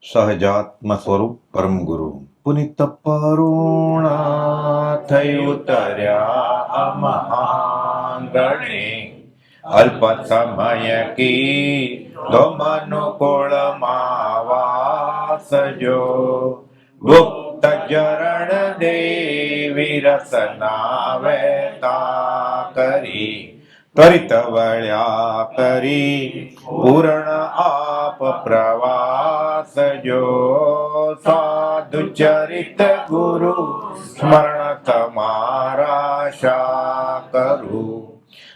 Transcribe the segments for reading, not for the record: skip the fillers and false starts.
સહજાત્મ સ્વરૂપ પરમ ગુરુ પુનિત પરુણા થઈ ઉતર્યા મહાંગણે અલ્પ સમય કી તો મનુકુળ વાસજો ગુપ્ત જરણ દેવી રસના વેતા કરી ત્વરિત વળ્યા કરી પૂર્ણ આપ પ્રવાસ જો સાધુ ચરિત ગુરુ સ્મરણ તમારા શા કરું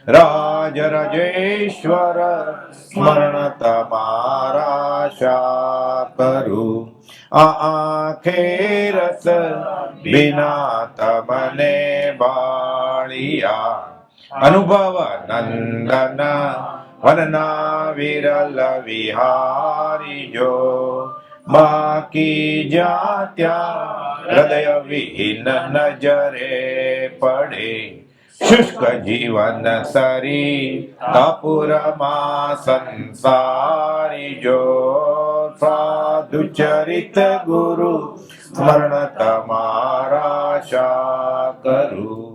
રાજ રાજેશ્વર સ્મરણ તમારા શા કરું આંખે રસ બિના તમને બાળિયા અનુભવ નંદન વનના વિરલ વિહારી જો બાકી જ્યાં ત્યાં હૃદય વિહીન નજરે પડે શુષ્ક જીવન સરી કપુરમાં સંસારી જો સાધુ ચરિત ગુરુ સ્મરણ તમારા શા કરું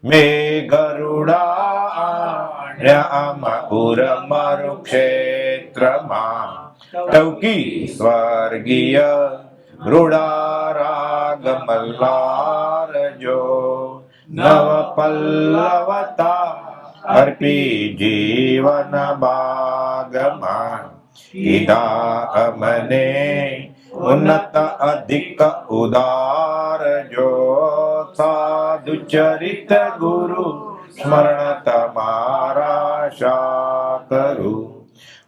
મેં ગરુડામ પુર મારું ક્ષેત્રમાં ટવકી સ્વર્ગીય રૂડા રાગ મલ્લાર જો નવ પલ્લવતા અર્પી જીવન બાગમાં કીધા અમને ઉન્નત અધિક ઉદાર જો સાધુ ચરિત ગુરુ સ્મરણ તમારા શા કરું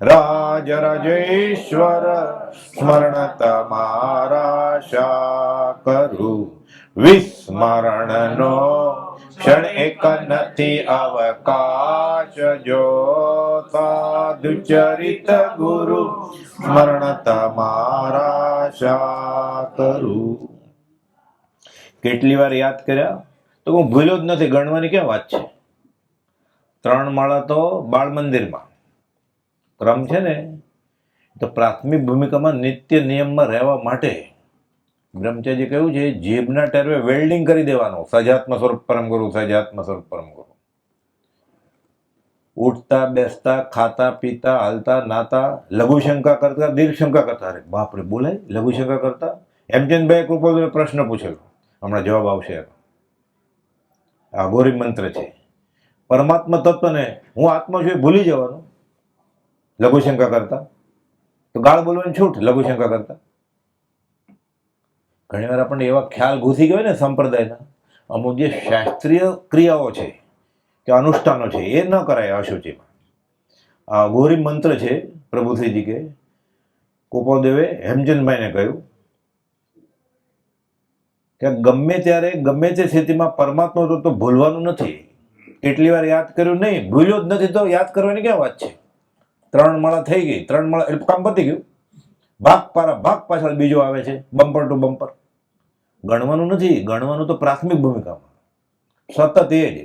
રાજ રાજેશ્વર સ્મરણ તમારા શા કરું વિસ્મરણનો ક્ષણ એક નથી અવકાશ જો સાધુ ચરિત ગુરુ સ્મરણ તમારા શા કરું. કેટલી વાર યાદ કર્યા તો હું ભૂલ્યો જ નથી, ગણવાની ક્યાં વાત છે. 3 માળા તો બાળ મંદિરમાં ક્રમ છે ને, તો પ્રાથમિક ભૂમિકામાં નિત્ય નિયમમાં રહેવા માટે બ્રહ્મચારી કહ્યું છે જીભના ટેરવે વેલ્ડિંગ કરી દેવાનો. સજાત્મ સ્વરૂપ પરમ ગુરુ, સજાત્મ સ્વરૂપ પરમ ગુરુ. ઉઠતા બેસતા ખાતા પીતા હાલતા નાતા લઘુશંકા કરતા દીર્ઘશંકા કરતા. અરે બાપરે, બોલાય લઘુશંકા કરતા. હેમચંદભાઈ કૃપાલજીને પ્રશ્ન પૂછેલો, હમણાં જવાબ આવશે. આ ગોરી મંત્ર છે. પરમાત્મા તત્વને હું આત્મા છું એ ભૂલી જવાનું લઘુશંકા કરતા. તો ગાળ બોલવાની છૂટ લઘુશંકા કરતા. ઘણી વાર આપણને એવા ખ્યાલ ઘૂસી ગયો ને સંપ્રદાયના, અમુક જે શાસ્ત્રીય ક્રિયાઓ છે કે અનુષ્ઠાનો છે એ ન કરાય અશુચિમાં. આ ગોરી મંત્ર છે પ્રભુશ્રીજી કે ગોપાલદેવે હેમચંદભાઈને કહ્યું કે ગમે ત્યારે ગમે તે સ્થિતિમાં પરમાત્મા તો ભૂલવાનું નથી. કેટલી વાર યાદ કર્યું નહીં, ભૂલ્યો જ નથી તો યાદ કરવાની ક્યાં વાત છે. 3 માળા થઈ ગઈ, 3 માળા એટલે કામ પતી ગયું. ભાગ પાછળ બીજો આવે છે, બમ્પર ટુ બમ્પર. ગણવાનું નથી, ગણવાનું તો પ્રાથમિક ભૂમિકામાં સતત એ જ.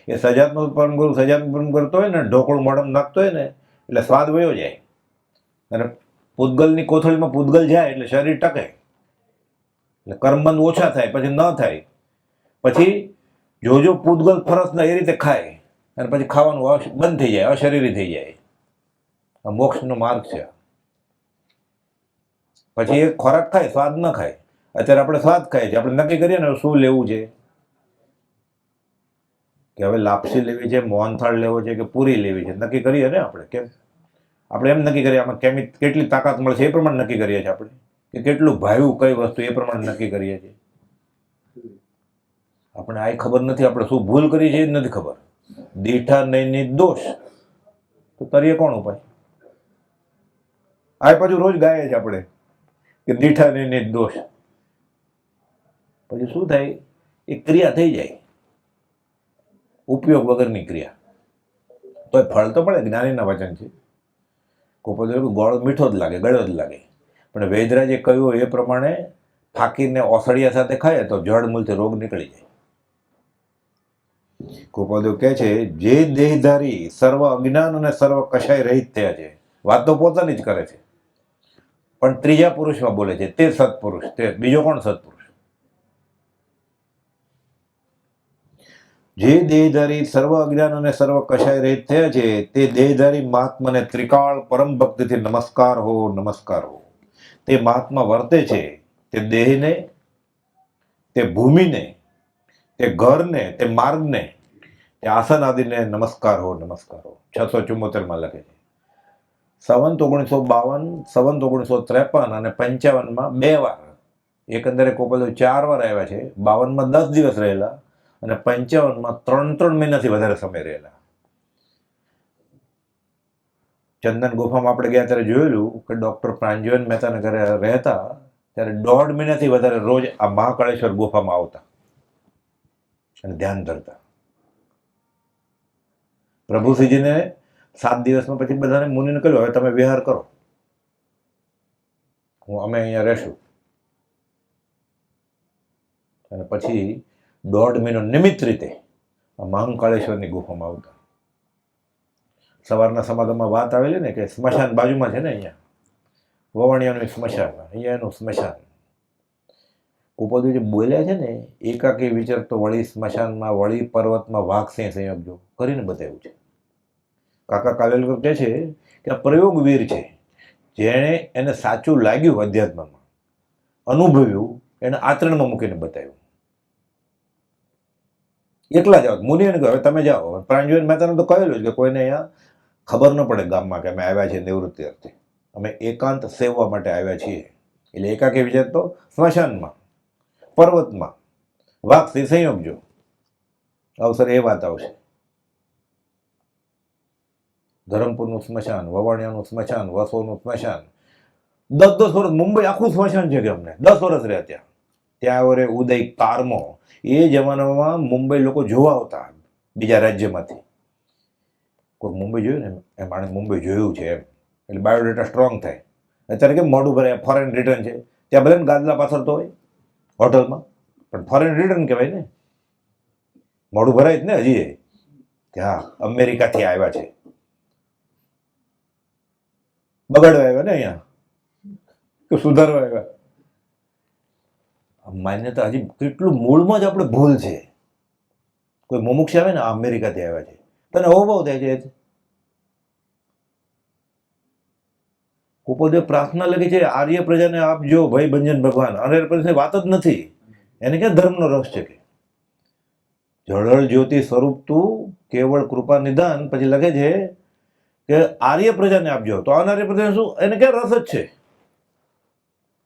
એ સજાત્મ પરમ ગુરુ સજાત્મ પરમ કરતો હોય ને, ઢોકળું મોઢમ નાખતો હોય ને એટલે સ્વાદ વયો જાય. અને પૂતગલની કોથળીમાં પૂતગલ જાય એટલે શરીર ટકે, એટલે કર્મબંધ ઓછા થાય, પછી ન થાય. પછી જો પૂતગલ ફરસના એ રીતે ખાય અને પછી ખાવાનું બંધ થઈ જાય, અશરીરી થઈ જાય. આ મોક્ષનો માર્ગ છે. પછી એક ખોરાક ખાય, સ્વાદ ન ખાય. અત્યારે આપણે સ્વાદ ખાઈએ છીએ, આપણે નક્કી કરીએ ને શું લેવું છે, કે હવે લાપસી લેવી છે, મોહનથાળ લેવો છે કે પૂરી લેવી છે, નક્કી કરીએ ને આપણે. કેમ આપણે એમ નક્કી કરીએ આમાં કેટલી તાકાત મળશે એ પ્રમાણે નક્કી કરીએ છીએ આપણે, કે કેટલું ભાવ્યું કઈ વસ્તુ એ પ્રમાણે નક્કી કરીએ છીએ. આપણે આ ખબર નથી આપણે શું ભૂલ કરી છે એ જ નથી ખબર. દીઠા નહીં દોષ તો તરીએ કોણ ઉપાય? આ પાછું રોજ ગાય છે આપણે કે દીઠા નહીં દોષ. પછી શું થાય, એ ક્રિયા થઈ જાય ઉપયોગ વગરની ક્રિયા. તો ફળ તો મળે, જ્ઞાનીના વચન છે. કોઈ ગોળ મીઠો જ લાગે, ગળ્યો જ લાગે. પણ વૈદરાજે કહ્યું એ પ્રમાણે ફાકીને ઓસડિયા સાથે ખાય તો જળ મૂળથી રોગ નીકળી જાય. ગોપાલદેવ કહે છે જે દેહધારી સર્વ અજ્ઞાન અને સર્વ કશાય રહિત થયા છે, વાત તો પોતાની જ કરે છે, પણ ત્રીજા પુરુષમાં બોલે છે, તે સત્પુરુષ. તે બીજો કોણ સત્પુરુષ? જે દેહધારી સર્વ અજ્ઞાન અને સર્વ કષાય રહિત થયા છે તે દેહધારી મહાત્માને ત્રિકાળ પરમ ભક્તિથી નમસ્કાર હો, નમસ્કાર હો. તે મહાત્મા વર્તે છે તે દેહને, તે ભૂમિને, તે ઘરને, તે માર્ગને, તે આસન આદિને નમસ્કાર હો, નમસ્કાર હો. 674 લખે છે. સંવંત 1952, સંવંત 1953 અને 55 2 વાર, એકંદરે કોપલ 4 વાર આવ્યા છે. 52 10 દિવસ રહેલા અને 55 3 મહિનાથી વધારે સમય રહેલા. ચંદન ગુફામાં આપણે ગયા ત્યારે જોયેલું કે ડોક્ટર પ્રાંજ્યોન મહેતાના ઘરે રહેતા ત્યારે 1.5 મહિનાથી વધારે રોજ આ મહાકાળેશ્વર ગુફામાં આવતા અને ધ્યાન ધરતા. પ્રભુશ્રીજીને 7 દિવસમાં પછી બધાને મુનિને કહ્યું, હવે તમે વિહાર કરો, અમે અહીંયા રહેશું. અને પછી 1.5 મહિનો નિમિત્ત રીતે આ મહાકાળેશ્વરની ગુફામાં આવતા. સવારના સમાગમમાં વાત આવેલી ને કે સ્મશાન બાજુમાં છે ને, અહીંયા વવાણિયાનું સ્મશાન, અહીંયા એનું સ્મશાન. કુપોદુ જે બોલ્યા છે ને, એકાકી વિચરતો વળી સ્મશાનમાં, વળી પર્વતમાં વાઘ સિંહ સંયોગ કરીને બતાવ્યું છે. કાકા કાલેલકર કહે છે કે આ પ્રયોગવીર છે, જેણે એને સાચું લાગ્યું અધ્યાત્મમાં, અનુભવ્યું, એને આચરણમાં મૂકીને બતાવ્યું. એકલા જાઓ, મુનિને કહ્યું તમે જાઓ. પ્રાંજ્યોન મહેતાને તો કહેલું જ કે કોઈને અહીંયા ખબર ન પડે ગામમાં કે અમે આવ્યા છીએ નિવૃત્તિ અર્થે, અમે એકાંત સેવવા માટે આવ્યા છીએ. એટલે એકાકી વિચાર તો સ્મશાનમાં, પર્વતમાં વાઘથી સંયોગજો. અવસર એ વાત આવશે. ધરમપુરનું સ્મશાન, વવાણિયાનું સ્મશાન, વસોનું સ્મશાન, 10 વર્ષ મુંબઈ આખું સ્મશાન છે કે અમને 10 વર્ષ રહ્યા ત્યાં. ત્યાં વરે ઉદય કારમો, એ જમાનામાં મુંબઈ લોકો જોવા આવતા બીજા રાજ્યમાંથી. કોઈ મુંબઈ જોયું ને એમ માણે મુંબઈ જોયું છે એમ, એટલે બાયોડેટા સ્ટ્રોંગ થાય. અત્યારે કેમ મોઢું ભરાય, ફોરેન રિટર્ન છે, ત્યાં ભલે ને ગાદલા પાછળ તો હોય હોટલમાં, પણ ફોરેન રિટર્ન કહેવાય ને, મોઢું ભરાય જ ને હજી કે હા અમેરિકાથી આવ્યા છે, બગાડવા આવ્યા ને અહીંયા કે સુધારવા આવ્યા. માન્યતા હજી કેટલું મૂળમાં જ આપણે ભૂલ છે. કોઈ મુમુક્ષ આવે ને અમેરિકાથી આવ્યા છે, તને અવભાવ થાય છે. કુપોદે પ્રાર્થના લખી છે, આર્ય પ્રજાને આપજો ભાઈ બંજન ભગવાન. આર્ય પ્રજાની વાત જ નથી, એને ક્યાં ધર્મનો રસ છે કે જળહળ જ્યોતિ સ્વરૂપ તું કેવળ કૃપા નિદાન. પછી લખે છે કે આર્ય પ્રજાને આપજો. તો અનાર્ય પ્રજાને શું, એને ક્યાં રસ જ છે?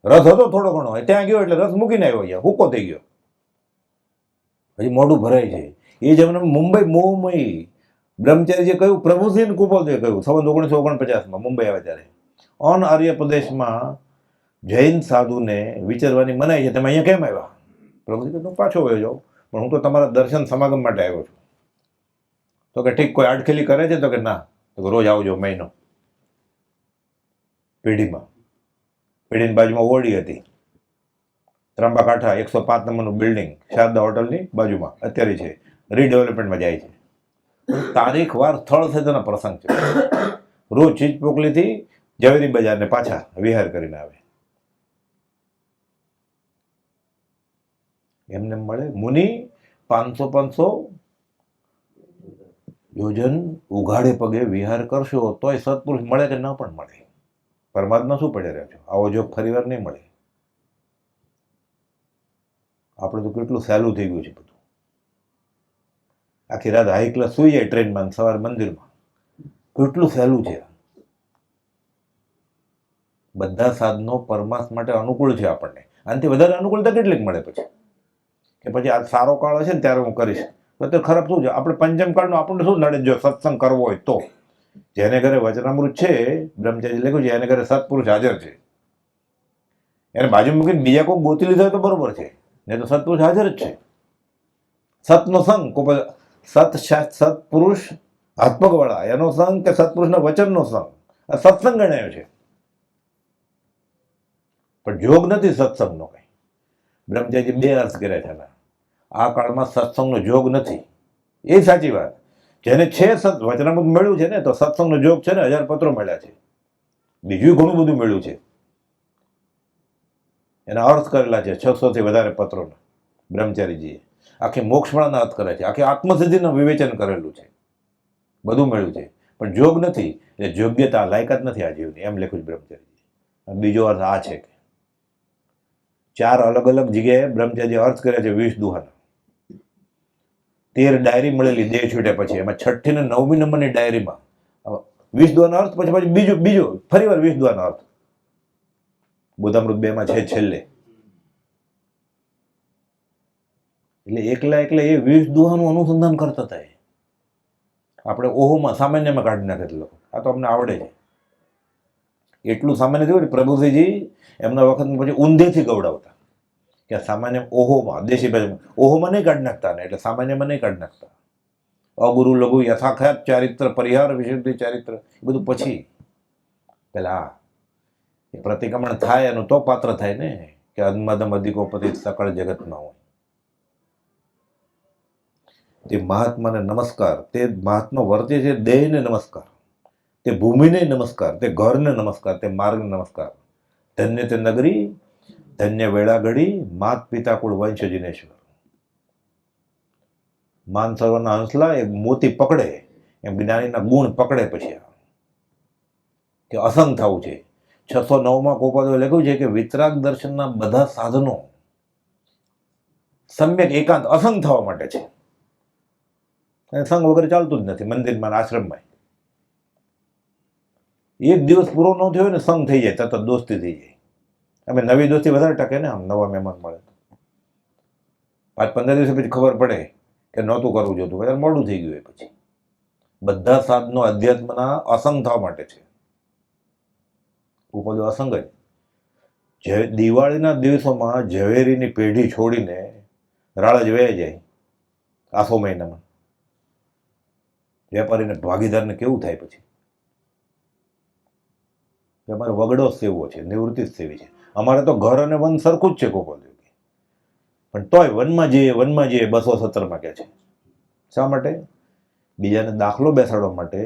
રસ હતો થોડો ઘણો, ત્યાં ગયો એટલે રસ મૂકીને આવ્યો, અહીંયા હુકો થઈ ગયો, હજી મોઢું ભરાય છે. એ જમાનામાં મુંબઈ મોહમય બ્રહ્મચારી જે કહ્યું, પ્રભુસિંહ કુપોદે કહ્યું, સંવત 1949 મુંબઈ આવે ત્યારે, અન આર્ય પ્રદેશમાં જૈન સાધુને વિચરવાની મનાઈ છે, તમે અહીંયા કેમ આવ્યા? પ્રભુજી કહ્યું પાછો વયો જાઉં, પણ હું તો તમારા દર્શન સમાગમ માટે આવ્યો છું. તો કે ઠીક, કોઈ આડખેલી કરે છે? તો કે ના, તો રોજ આવજો મહિનો. પેઢીમાં, પેઢીની બાજુમાં ઓરડી હતી, ત્રંબા કાંઠા 105 નંબરનું બિલ્ડિંગ શારદા હોટલની બાજુમાં અત્યારે છે, રીડેવલપમેન્ટમાં જાય છે. તારીખ વાર સ્થળ છે, તેના પ્રસંગ છે. રોજ ચીજ પોકલીથી ઝવેરી બજારને પાછા વિહાર કરીને આવે. એમને મળે મુનિ 500 યોજન ઉઘાડે પગે વિહાર કરશો તોય સત્પુરુષ મળે કે ન પણ મળે. પરમાત્મા શું પડે રહ્યો છો, આવો જોગ ફરીવાર નહીં મળે. આપણે તો કેટલું સહેલું થઈ ગયું છે બધું. આખી રાત હાઈ ક્લાસ સુઈ જાય ટ્રેનમાં, સવાર મંદિરમાં, કેટલું સહેલું છે. બધા સાધનો પરમાત્મા માટે અનુકૂળ છે આપણને. આનાથી વધારે અનુકૂળતા કેટલીક મળે પછી કે પછી આ સારો કાળ હશે ને ત્યારે હું કરીશ, તો તે ખરાબ શું છે? આપણે પંચમ કાળનો આપણને શું નડે? જો સત્સંગ કરવો હોય તો જેને ઘરે વચનામૃત છે, બ્રહ્મચારી લખ્યું છે, એને ઘરે સત્પુરુષ હાજર છે, એને બાજુ મૂકીને બીજા કોઈ ગોતી લીધા હોય તો બરોબર છે, નહીં તો સત્પુરુષ હાજર જ છે. સતનો સંગ, સત્પુરુષ હાથપગ વાળા એનો સંગ કે સત્પુરુષના વચનનો સંગ, આ સત્સંગ ગણાયો છે. પણ જોગ નથી સત્સંગનો કઈ. બ્રહ્મચારી 2 અર્થ કર્યા છે. આ કાળમાં સત્સંગનો જોગ નથી, એ સાચી વાત. જેને છે વચનામૃત મળ્યું છે ને, તો સત્સંગનો જોગ છે ને, 1000 પત્રો મળ્યા છે. બીજું ઘણું બધું મળ્યું છે. એના અર્થ કરેલા છે 600 થી વધારે પત્રોના બ્રહ્મચારીજીએ. આખી મોક્ષમાળાના અર્થ કરે છે, આખી આત્મસિદ્ધિનું વિવેચન કરેલું છે, બધું મળ્યું છે. પણ જોગ નથી એટલે યોગ્યતા લાયકાત નથી આ જીવની, એમ લખ્યું છે બ્રહ્મચારીજી. બીજો અર્થ આ છે કે 4 અલગ અલગ જગ્યાએ બ્રહ્મચારીજી અર્થ કર્યા છે 20 દુહાના. 13 ડાયરી મળેલી દેહ છૂટે પછી, એમાં 6ઠ્ઠી ને 9મી નંબરની ડાયરીમાં 20 દુહાનો અર્થ, પછી બીજો ફરીવાર 20 દુહાનો અર્થ બુદ્ધામૃત 2 માં છે છેલ્લે. એટલે એકલા એ 20 દુહાનું અનુસંધાન કરતા હતા. આપણે ઓહોમાં સામાન્યમાં કાઢી નાખે લોકો. આ તો અમને આવડે છે એટલું સામાન્ય થયું ને. પ્રભુજીજી એમના વખતમાં પછી ઊંધેથી ગવડાવતા કે સામાન્ય ઓહોમાં, દેશી ભાષામાં ઓહોમાં નહીં કાઢી નાખતા ને, એટલે સામાન્યમાં નહીં કાઢી નાખતા. અગુરુ લઘુ યથાખ્યાત ચારિત્ર પરિહાર વિશુદ્ધિ ચારિત્ર એ બધું પછી. પેલા એ પ્રતિક્રમણ થાય એનું તો પાત્ર થાય ને કે અન્મદમ અધિકોપતિ સકળ જગતમાં હોય. તે મહાત્માને નમસ્કાર, તે મહાત્મા વર્તે છે દેહને નમસ્કાર, તે ભૂમિને નમસ્કાર, તે ઘરને નમસ્કાર, તે માર્ગને નમસ્કાર. ધન્ય તે નગરી, ધન્ય વેળા ઘડી, માત પિતા કુળ વંશ જિનેશ્વર. માન સરોવરના હંસલા એ મોતી પકડે એમ જ્ઞાનીના ગુણ પકડે પછી કે અસંગ થવું છે. 609માં કોપાદોએ લખ્યું છે કે વિતરાગ દર્શનના બધા સાધનો સમ્યક એકાંત અસંગ થવા માટે છે. અને સંઘ વગર ચાલતું જ નથી. મંદિરમાં આશ્રમમાં એક દિવસ પૂરો ન થયો ને સંઘ થઈ જાય, તરત દોસ્તી થઈ જાય. અમે નવી દોસ્તી વધારે ટકે ને, આમ નવા મહેમાન મળે 5-15 દિવસ પછી ખબર પડે કે નહોતું કરવું જોતું, વધારે મોડું થઈ ગયું. પછી બધા સાધનો અધ્યાત્મના અસંગ થવા માટે છે. ઉપજો અસંગ જ. દિવાળીના દિવસોમાં ઝવેરીની પેઢી છોડીને રાળ જ વહી જાય. આસો મહિનામાં વેપારીને ભાગીદારને કેવું થાય પછી કે અમારે વગડો જ સેવો છે, નિવૃત્તિ જ સેવી છે. અમારે તો ઘર અને વન સરખું જ છે ગોપાલ. પણ તોય વનમાં જઈએ 217માં કે છે. શા માટે? બીજાને દાખલો બેસાડવા માટે,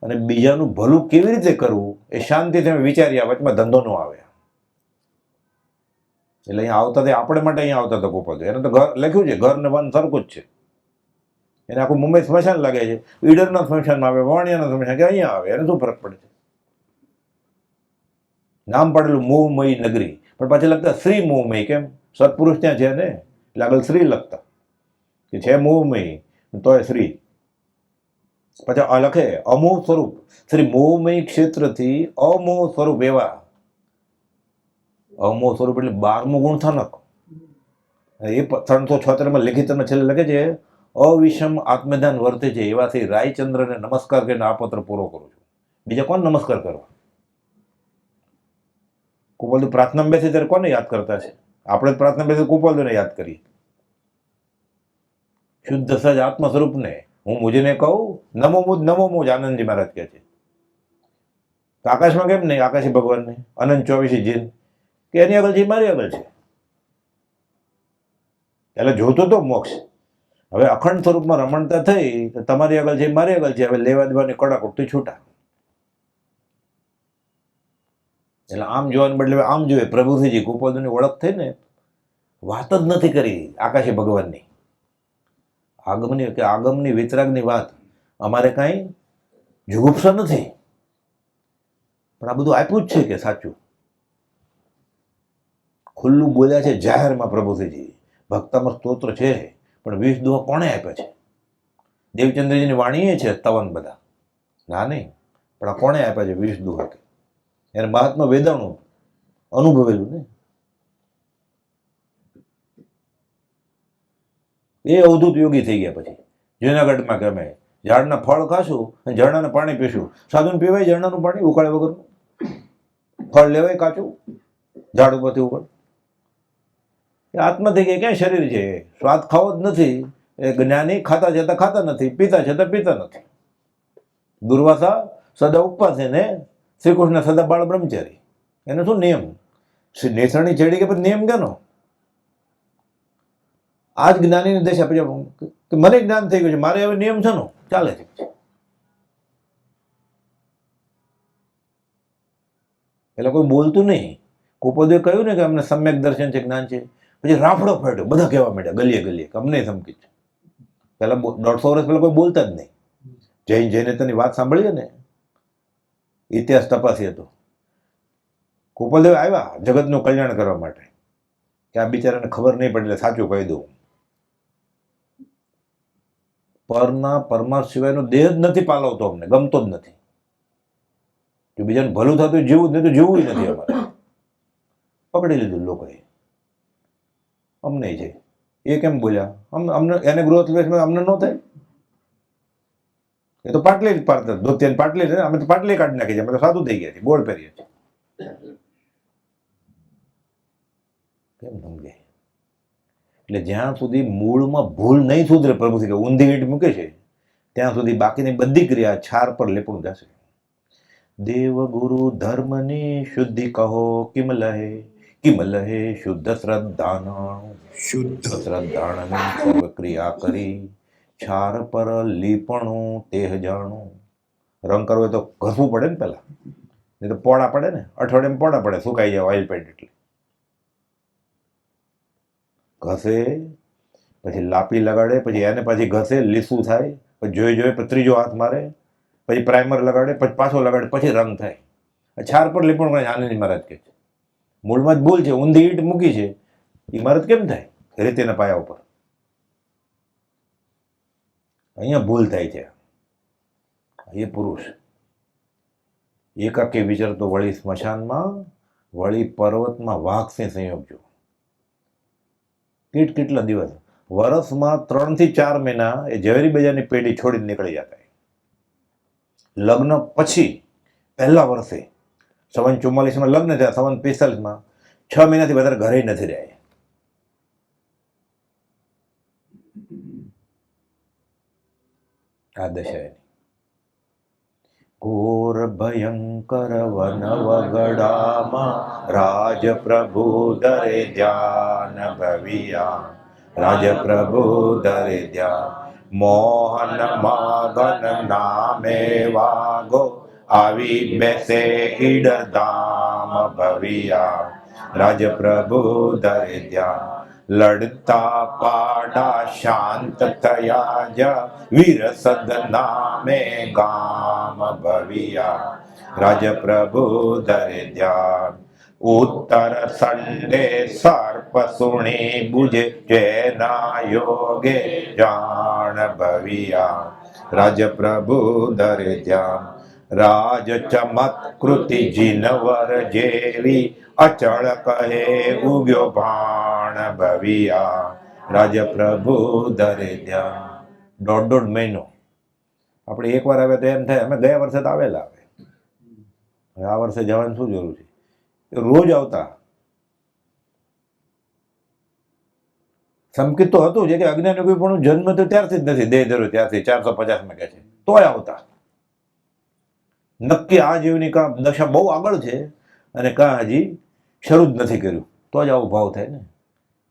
અને બીજાનું ભલું કેવી રીતે કરવું એ શાંતિથી અમે વિચાર્યા, વચમાં ધંધો ન આવે. એટલે અહીંયા આવતા તે આપણે માટે અહીંયા આવતા હતા ગોપાલ. એને તો ઘર લખ્યું છે ઘર ને વન સરખું જ છે. એને આખું મુંબઈ સ્મશાન લાગે છે. ઈડરના સ્મશાનમાં આવે, વાણિયાના સ્મશાન કે અહીંયા આવે, એને શું ફરક પડે છે? નામ પડેલું મોહમયી નગરી, પણ પાછી લખતા શ્રી મોહમયી. કેમ? સત્પુરુષ ત્યાં છે ને, એટલે આગળ શ્રી લખતા કે છે મોહમયી, તોય શ્રી. પછી આ લખે અમોહ સ્વરૂપ, શ્રી મોહમયી ક્ષેત્રથી અમોહ સ્વરૂપ. એવા અમોહ સ્વરૂપ એટલે 12મું ગુણસ્થાનક. એ 376માં લિખિતમાં છેલ્લે લખે છે અવિષમ આત્મધ્યાન વર્તે છે એવાથી રાયચંદ્રને નમસ્કાર કરીને આ પત્ર પૂરો કરું છું. બીજા કોણ નમસ્કાર કરવા? કુપાલદુ પ્રાર્થના બેસે ત્યારે કોને યાદ કરતા છે? આપણે જ પ્રાર્થના બેસે કુપાલદુને યાદ કરીએ. શુદ્ધ સજ આત્મ સ્વરૂપને હું મુજને કહું નમો મુજ આનંદજી મહારાજ કહે છે. તો આકાશમાં કેમ નહીં? આકાશી ભગવાનને અનંત 24 જીન કે એની આગળ છે, મારી આગળ છે. એટલે જોતો તો મોક્ષ. હવે અખંડ સ્વરૂપમાં રમણતા થઈ તો તમારી આગળ છે, મારી આગળ છે. હવે લેવા દેવાની કડાકુટથી છૂટા. એટલે આમ જોવાને બદલે આમ જોઈએ. પ્રભુજીજી કુપાલદુની ઓળખ થઈ ને, વાત જ નથી કરી આકાશી ભગવાનની. આગમની વિતરાગની વાત અમારે કાંઈ જુગુપ્સા નથી, પણ આ બધું આપ્યું જ છે કે સાચું ખુલ્લું બોલ્યા છે જાહેરમાં. પ્રભુજીજી ભક્તામાં સ્તોત્ર છે, પણ 20 દુહા કોણે આપ્યા છે? દેવચંદ્રજીની વાણીએ છે તવન બધા ના નહીં, પણ આ કોણે આપ્યા છે 20 દુહા? કે એને મહાત્મા વેદાણું અનુભવેલું ને. એ અવધૂત યોગી થઈ ગયા. પછી જુનાગઢમાં કે અમે ઝાડના ફળ ખાશું અને ઝરણાના પાણી પીશું. સાધુને પીવાય ઝરણાનું પાણી ઉકાળે વગરનું? ફળ લેવાય કાચું ઝાડ ઉપરથી ઉપર? આત્મા થઈ ગયા, ક્યાં શરીર છે? સ્વાદ ખાવો જ નથી. એ જ્ઞાની ખાતા ખાતા નથી, પીતા પીતા નથી. દુર્વાસા સદા ઉપવાસે ને શ્રી કૃષ્ણ સદા બાળ બ્રહ્મચારી. એનો શું નિયમ? નેસરણી ચડી કે પછી નિયમ કેનો? આ જ જ્ઞાનીને દેશ આપી કે મને જ્ઞાન થઈ ગયું છે, મારે હવે નિયમ છે નો ચાલે છે. એટલે કોઈ બોલતું નહીં. કુપોદેવે કહ્યું ને કે અમને સમ્યક દર્શન છે, જ્ઞાન છે, પછી રાફડો ફાટ્યો, બધા કહેવા માંડ્યા ગલીએ ગલીએ કે અમને સમકી છે. પહેલા 150 વર્ષ પહેલા કોઈ બોલતા જ નહીં. જૈન તેની વાત સાંભળીએ ને, ઇતિહાસ તપાસી હતો. કુપોદેવ આવ્યા જગતનું કલ્યાણ કરવા માટે, કે આ બિચારાને ખબર નહીં પડે એટલે સાચું કહી દઉં. પરના પરમાર્થ સિવાયનો દેહ જ નથી પાલવતો, અમને ગમતો જ નથી. જો બીજાને ભલું થતું જીવવું જ નહીં તો જીવવું નથી. અમારે પકડી લીધું લોકોએ, અમને છે. એ કેમ બોલ્યા? અમને એને ગ્રોથ અમને ન થાય. એ તો પાટલી જ પાડતા, ધોતિયાને પાટલી છે, અમે તો પાટલી કાઢી નાખી છે, અમે તો સાદું થઈ ગયા છીએ, ગોળ પહેરીએ છીએ. કેમ સમજે? એટલે જ્યાં સુધી મૂળમાં ભૂલ નહીં સુધરે, પ્રભુથી કે ઊંધી ઈંટ મૂકે છે, ત્યાં સુધી બાકીની બધી ક્રિયા છાર પર લેપણું જશે. દેવ ગુરુ ધર્મની શુદ્ધિ કહો કિમ લહે શુદ્ધ શ્રદ્ધાન સર્વ ક્રિયા કરી છાર પર લીપણું તેહ જાણું. રંગ કરવો હોય તો ઘસવું પડે ને પેલા, નહીં તો પોડા પડે ને, અઠવાડિયામાં પોડા પડે, સુકાઈ જાય ઓઇલ પેન્ટ. એટલે ઘસે, પછી લાપી લગાડે, પછી એને પાછી ઘસે, લીસું થાય, પછી જોઈ પછી ત્રીજો હાથ મારે, પછી પ્રાઇમર લગાડે, પછી પાછો લગાડે, પછી રંગ થાય. છાર પર લીપણ કરે. આનંદ મહારાજ કહે છે મૂળમાં જ ભૂલ છે, ઊંધી ઈંટ મૂકી છે. ઇમારત કેમ થાય? રેતીના પાયા ઉપર. અહીંયા ભૂલ થાય છે. એ પુરુષ એકાકી વિચરતો વળી સ્મશાનમાં, વળી પર્વતમાં વાઘસિંહ સંયોગ જો. કેટલા દિવસ, વર્ષમાં 3 થી 4 મહિના એ ઝવેરી બજારની પેઢી છોડીને નીકળી જતા. લગ્ન પછી પહેલા વર્ષે 44 લગ્ન થયા, 45 6 મહિનાથી વધારે ઘરે નથી રહ્યા. આ દશા એની. ઘોર ભયંકર વન વગડામાં રાજ પ્રભુ દરે ધ્યાન ભવિયા. રાજ પ્રભુ દરે ધ્યાન મોહન મગન નામે વાગો આવી બેસે ઈડર ધામ ભવિયા. રાજ પ્રભુ દરે ધ્યાન લડતા પાડા શાંત થયા જ વીર સદ નામે ગામ ભવિયા. રાજ પ્રભુ દરે ધ્યાન ઉત્તર સંડે સર્પ સુણી બુજે જેના યોગે જાણ ભવિયા. રાજ પ્રભુ દરે ધ્યાન રાજ ચમત્કૃતિ જીનવર જેવી અચળ કહે ઉગ્યો ભાણ ભવિયા. રાજ પ્રભુ દરે ધ્યાન. 1.5 મહિનો આપણે એકવાર આવે તો એમ થાય અમે ગયા વર્ષે તો આવેલા, હવે આ વર્ષે જવાની શું જરૂર છે? રોજ આવતા. સંકિત તો હતું છે કે અજ્ઞાની કોઈ પણ જન્મ તો ત્યારથી જ નથી, દેહ ધર્યો ત્યારથી 450 કહે છે, તોય આવતા. નક્કી આ જીવની કાં દશા બહુ આગળ છે અને કાં હજી શરૂ જ નથી કર્યું, તો જ આવો ભાવ થાય ને.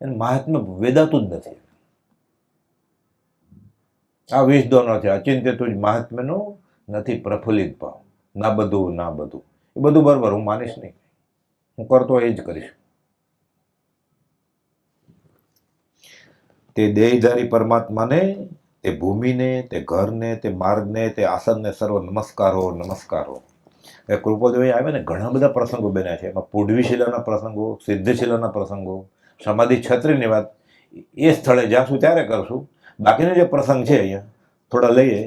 એને મહાત્મ્ય વેદાતું જ નથી. આ વિષદોનો છે, અચિંત્ય તું જ મહાત્મ્યનો નથી પ્રફુલ્લિત ભાવ. ના બધું એ બધું બરાબર, હું માનીશ નહીં, હું કરતો એ જ કરીશ. તે દેહધારી પરમાત્માને, તે ભૂમિને, તે ઘરને, તે માર્ગને, તે આસનને સર્વ નમસ્કારો. એ કૃપાદેવ આવે ને, ઘણા બધા પ્રસંગો બન્યા છે. એમાં પુડવીશિલાના પ્રસંગો, સિદ્ધશિલાના પ્રસંગો, સમાધિ છત્રીની વાત એ સ્થળે જાશું ત્યારે કરશું. બાકીનો જે પ્રસંગ છે અહીંયા થોડા લઈએ.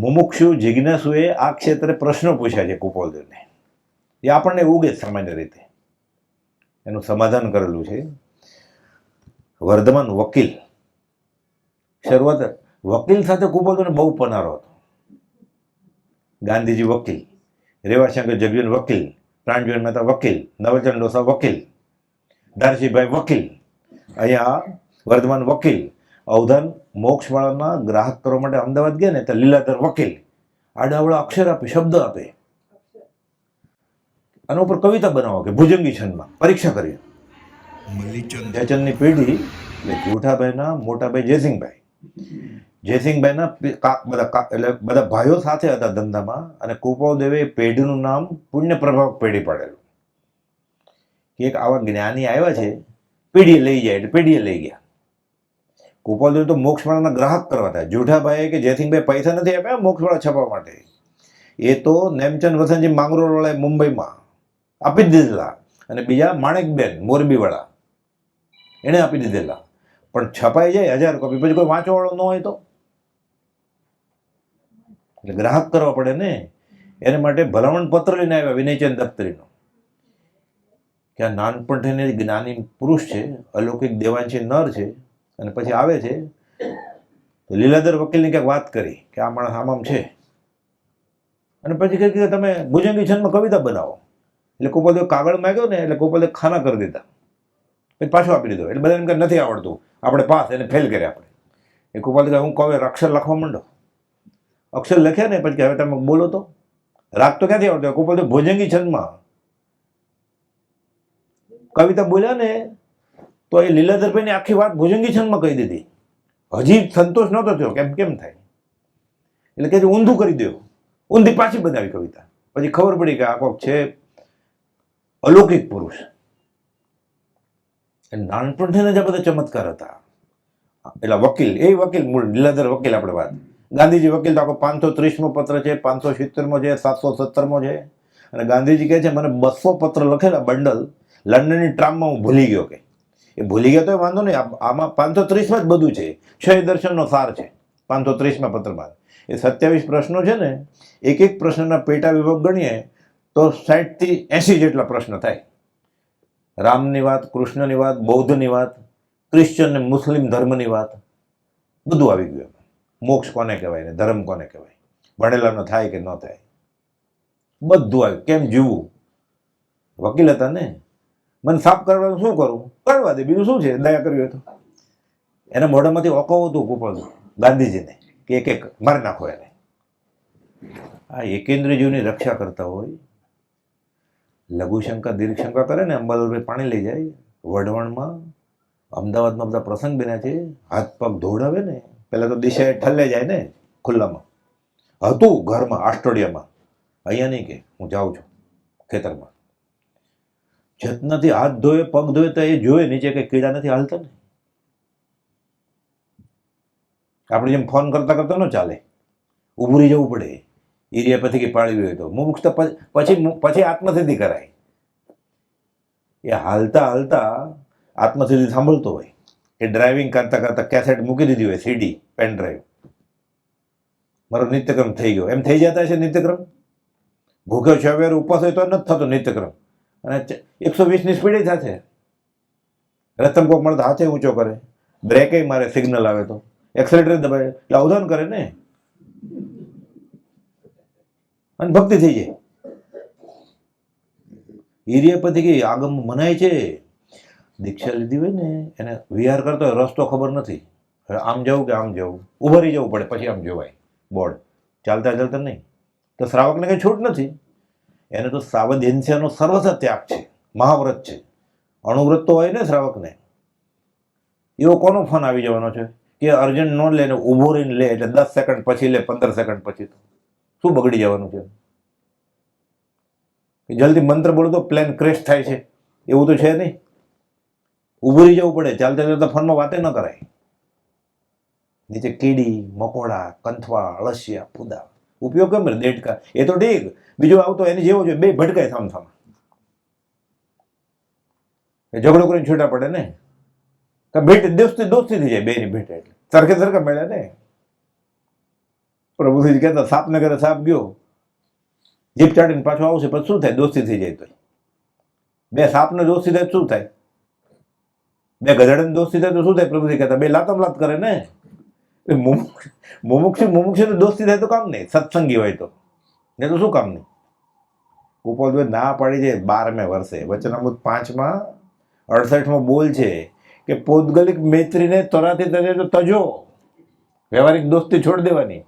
મુમુક્ષુ જિજ્ઞાસુએ આ ક્ષેત્રે પ્રશ્નો પૂછ્યા છે કૃપાદેવને, એ આપણને ઉગે સામાન્ય રીતે. એનું સમાધાન કરેલું છે. વર્ધમાન વકીલ, શરૂઆત વકીલ સાથે કૃપાદેવને બહુ પનારો હતો. ગાંધીજી વકીલ, રેવાશંકર જગજીવન વકીલ, પ્રાણજીવન મહેતા વકીલ, નવચંદ ડોસા વકીલ, ધારસીભાઈ વકીલ, અહીંયા વર્ધમાન વકીલ. અવધાન મોક્ષવાળાના ગ્રાહક કરવા માટે અમદાવાદ ગયા ને તો લીલાધર વકીલ. આડાવડા અક્ષર આપે, શબ્દ આપે, આના ઉપર કવિતા બનાવો કે ભુજંગી છંદમાં પરીક્ષા કરી. જયચંદની પેઢી એટલે જેઠાભાઈના મોટાભાઈ જયસિંહભાઈના બધા ભાઈઓ સાથે હતા ધંધામાં, અને કૃપાદેવે પેઢીનું નામ પુણ્ય પ્રભાવક પેઢી પાડેલું. કે એક આવા જ્ઞાની આવ્યા છે, પેઢીએ લઈ જાય એટલે પેઢીએ લઈ ગયા. ગોપાલદેવ તો મોક્ષવાળાના ગ્રાહક કરવા હતા. જુઠાભાઈ કે જેથિંગભાઈ પૈસા નથી આપ્યા મોક્ષવાળા છપાવવા માટે, એ તો નેમચંદ વસંતજી માંગરોળવાળાએ મુંબઈમાં આપી જ દીધેલા, અને બીજા માણેકબેન મોરબીવાળા એણે આપી દીધેલા. પણ છપાઈ જાય 1000 કોપી, પછી કોઈ વાંચવાવાળો ન હોય તો એટલે ગ્રાહક કરવા પડે ને. એને માટે ભલામણ પત્ર લઈને આવ્યા વિનયચંદ દફતરીનો કે આ નાનપણથી જ્ઞાની પુરુષ છે, અલૌકિક દેવાંશી નર છે, અને પછી આવે છે તો લીલાધર વકીલની ક્યાંક વાત કરી કે આ માણસ આમ છે, અને પછી કહે કે તમે ભુજંગી છંદમાં કવિતા બનાવો. એટલે ગોપાલદેવ કાગળ માંગ્યો ને એટલે ગોપાલદેવ ખાના કરી દીધા, પછી પાછો આપી દીધો. એટલે બધા એમ કે નથી આવડતું, આપણે પાસ, એને ફેલ કર્યા આપણે. એ ગોપાલદેવ હું કહું અક્ષર લખવા માંડો. અક્ષર લખ્યા ને પછી હવે તમે બોલો તો રાગ તો ક્યાંથી આવડતો. ગોપાલદેવ ભુજંગી છંદમાં કવિતા બોલ્યા ને તો એ લીલાધરભાઈની આખી વાત ભુજંગી છંદમાં કહી દીધી. હજી સંતોષ નહોતો થયો, કેમ થાય. એટલે કે ઊંધું કરી દો, ઊંધી પાછી બનાવી કવિતા. પછી ખબર પડી કે આ કોક છે અલૌકિક પુરુષ. નાનપણથી જ આ બધા ચમત્કાર હતા. એટલે વકીલ, એ વકીલ મૂળ લીલાધર વકીલ. આપણે વાત ગાંધીજી વકીલ તો આખો 530મો પત્ર છે, 570મો છે, 717મો છે. અને ગાંધીજી કહે છે મને 200 પત્ર લખેલા બંડલ લંડનની ટ્રામમાં હું ભૂલી ગયો. કે એ ભૂલી ગયા તો વાંધો નહીં, આમાં 530માં જ બધું છે. 6 દર્શનનો સાર છે 530માં પત્રમાં. એ 27 પ્રશ્નો છે ને, એક એક પ્રશ્નના પેટા વિભાગ ગણીએ તો 60 થી 80 જેટલા પ્રશ્ન થાય. રામની વાત, કૃષ્ણની વાત, બૌદ્ધની વાત, ક્રિશ્ચન ને મુસ્લિમ ધર્મની વાત, બધું આવી ગયું. મોક્ષ કોને કહેવાય ને ધર્મ કોને કહેવાય, ભણેલાનો થાય કે ન થાય, બધું આવ્યું. કેમ જીવવું. વકીલ હતા ને, મને સાફ કરવાનું શું કરું, કરવા દે, બીજું શું છે. દયા કરવી હોય તો એના મોઢામાંથી ઓકાવું હતું ગોપાલ ગાંધીજીને કે એક મારી નાખો એને. આ એકેન્દ્ર જીવની રક્ષા કરતા હોય. લઘુશંકા દીર્ઘશંકા કરે ને, અંબાલાલભાઈ પાણી લઈ જાય વઢવાણમાં, અમદાવાદમાં બધા પ્રસંગ બન્યા છે, હાથ પગ ધોડાવે ને. પહેલાં તો દિશાએ ઠલ્લે જાય ને ખુલ્લામાં, હતું ઘરમાં આસ્ટોડિયામાં. અહીંયા નહીં કે હું જાઉં છું ખેતરમાં. જતનાથી હાથ ધોયે પગ ધોયે તો એ જોયે નીચે કે કીડા નથી હાલતા ને. આપણે જેમ ફોન કરતા કરતા ન ચાલે, ઊભું રહી જવું પડે. એરિયા પછી કે પાળવી હોય તો મુમુક્ષ તો પછી આત્મસિદ્ધિ કરાય. એ હાલતા હાલતા આત્મસિદ્ધિ સાંભળતો હોય. એ ડ્રાઇવિંગ કરતા કરતા કેસેટ મૂકી દીધી હોય, સીડી, પેન ડ્રાઈવ. મારો નિત્યક્રમ થઈ ગયો એમ થઈ જતા છે. નિત્યક્રમ ભૂખ્યો છવેર ઉપવાસ હોય તો નથી થતો નિત્યક્રમ. અને 120ની સ્પીડે થશે. રતન કોક મળે તો હાથે ઊંચો કરે, બ્રેકે મારે સિગ્નલ આવે તો, એક્સેલેટર દબાવે એટલે અવધાન કરે ને, અને ભક્તિ થઈ જાય. હિરિયા પછી કે આગમ મનાય છે. દીક્ષા લીધી હોય ને એને વિહાર કરતો હોય, રસ્તો ખબર નથી, આમ જવું કે આમ જવું, ઉભા રહી જવું પડે પછી આમ જોવાય બોર્ડ, ચાલતા ચાલતા નહીં. તો શ્રાવકને કંઈ છૂટ નથી. એને તો સાવધેન્સ્યાનો સર્વસ્વ ત્યાગ છે, મહાવ્રત છે. અણુવ્રત તો હોય ને શ્રાવકને. એવો કોનો ફોન આવી જવાનો છે કે અર્જન્ટ ન લે ને ઊભો રહીને લે, એટલે 10 સેકન્ડ પછી લે, 15 સેકન્ડ પછી, તો શું બગડી જવાનું છે. જલ્દી મંત્ર બોલો તો પ્લેન ક્રેશ થાય છે, એવું તો છે નહીં. ઊભું રહી જવું પડે, ચાલતા ચાલતા ફોનમાં વાતે ન કરાય. નીચે કીડી, મકોડા, કંથવા, અળસિયા, ફૂદા, ઉપયોગ કેમ કરે દેડકા, એ તો ઠીક, બીજો આવતો એની જેવો જોઈએ, બે ભટકાય થામ. એ ઝઘડો કરીને છૂટા પડે ને, ભેટ દોસ્તી થઈ જાય બેની ભેટ, એટલે સરખે મળ્યા ને. પ્રભુજી કહેતા સાપને ઘરે સાપ ગયો, જીપ ચાટીને પાછો આવશે, પછી શું થાય, દોસ્તી થઈ જાય. તો બે સાપને દોસ્તી થાય શું થાય, બે ગધેડાને દોસ્તી થાય તો શું થાય. પ્રભુજી કહેતા બે લાતમ લાત કરે ને. મુમુક્ષુ દોસ્તી થાય તો કામ નહીં, સત્સંગી હોય તો, ને તો શું કામ નહીં. ગોપાલભાઈ ના પાડી છે 12મે વર્ષે. વચનામૃત 5માં 68માં બોલ છે કે પૌદ્ગલિક મૈત્રીને તરાથી તરે તો તજો, વ્યવહારિક દોસ્તી છોડી દેવાની.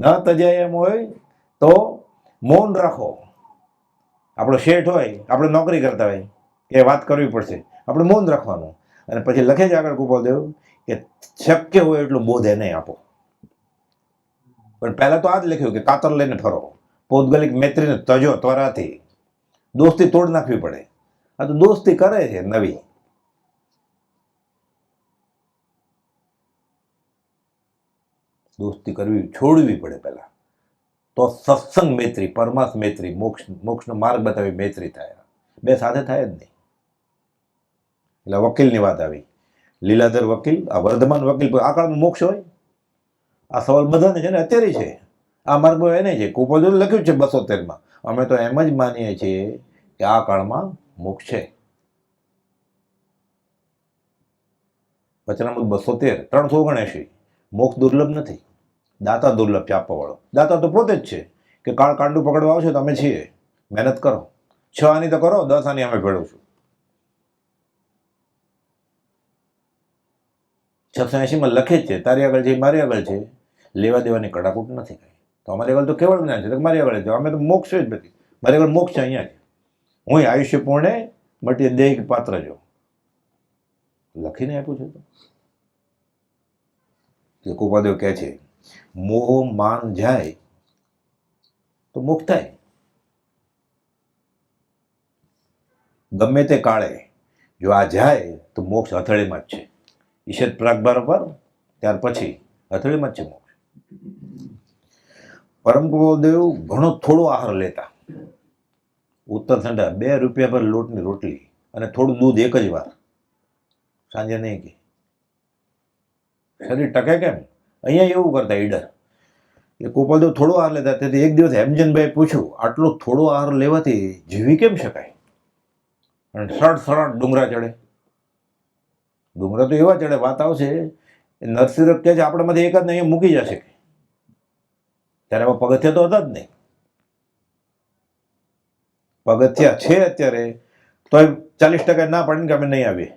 ન તજાય એમ હોય તો મૌન રાખો. આપણો શેઠ હોય, આપણે નોકરી કરતા હોય, એ વાત કરવી પડશે, આપણે મૌન રાખવાનું. અને પછી લખે છે આગળ ગોપાલદેવ કે શક્ય હોય એટલું બોધ એને આપો. પણ પહેલા તો આ જ લખ્યું કે કાતર લઈને ફરો, પૌદ્ગલિક મૈત્રીને તજો ત્વરાથી, દોસ્તી તોડ નાખવી પડે. આ તો દોસ્તી કરે છે નવી. દોસ્તી કરવી છોડવી પડે પહેલા, તો સત્સંગ મૈત્રી, પરમાર્થ મૈત્રી, મોક્ષનો માર્ગ બતાવી મૈત્રી થાય. બે સાથે થાય જ નહીં. એટલે વકીલની વાત આવી, લીલાધર વકીલ, આ વર્ધમાન વકીલ, આ કાળમાં મોક્ષ હોય? આ સવાલ બધાને છે ને, અત્યારે છે. આ માર્ગમાં એને છે, કુપોલ લખ્યું છે 273માં. અમે તો એમ જ માનીએ છીએ કે આ કાળમાં મોક્ષ છે. વચનામૃત 213, 379. મોક્ષ દુર્લભ નથી, દાતા દુર્લભ છે આપવાવાળો. દાતા તો પોતે જ છે કે કાળ કાંડું પકડવા આવશે તો અમે છીએ, મહેનત કરો. 6 આની તો કરો, 10 આની અમે ભેળવશું. 680માં લખે જ છે, તારી આગળ છે મારી આગળ છે, લેવા દેવાની કડાકૂટ નથી કઈ. તો અમારી આગળ તો કેવળ જ્ઞાન છે, મારી આગળ છે, અમે તો મોક્ષ જ નથી. મારી આગળ મોક્ષ છે અહીંયા છે. હું આયુષ્ય પૂર્ણે મટીએ દેહ પાત્ર જો લખીને આપ્યું છે. તો કુપાદેવ કહે છે મોહ માન જાય તો મોક્ષ થાય. ગમે તે કાળે જો આ જાય તો મોક્ષ હથેળીમાં જ છે. ઈશદ પ્રાગભાર પર ત્યાર પછી હથેળીમાં જ છે મોક્ષ. પરમ કુપાદેવ ઘણો થોડો આહાર લેતા. ઉત્તર ઠંડા 2 રૂપિયા પર લોટની રોટલી અને થોડું દૂધ એક જ વાર, સાંજે નહીં. કે શરીર ટકે કેમ? અહીંયા એવું કરતા ઈડર. એટલે કુપાદેવ થોડો આહાર લેતા. તેથી એક દિવસ હેમચંદભાઈ પૂછ્યું, આટલો થોડો આહાર લેવાથી જીવી કેમ શકાય? અને સડસડાટ ડુંગરા ચડે. ડુંગરા તો એવા ચડે, વાત આવશે નરસિંહ કહે છે આપણામાંથી એક જ અહીંયા મૂકી જશે. ત્યારે એવા પગથિયા તો હતા જ નહીં. પગથિયા છે અત્યારે તો 40% ના પાડીને કે અમે નહીં આવીએ.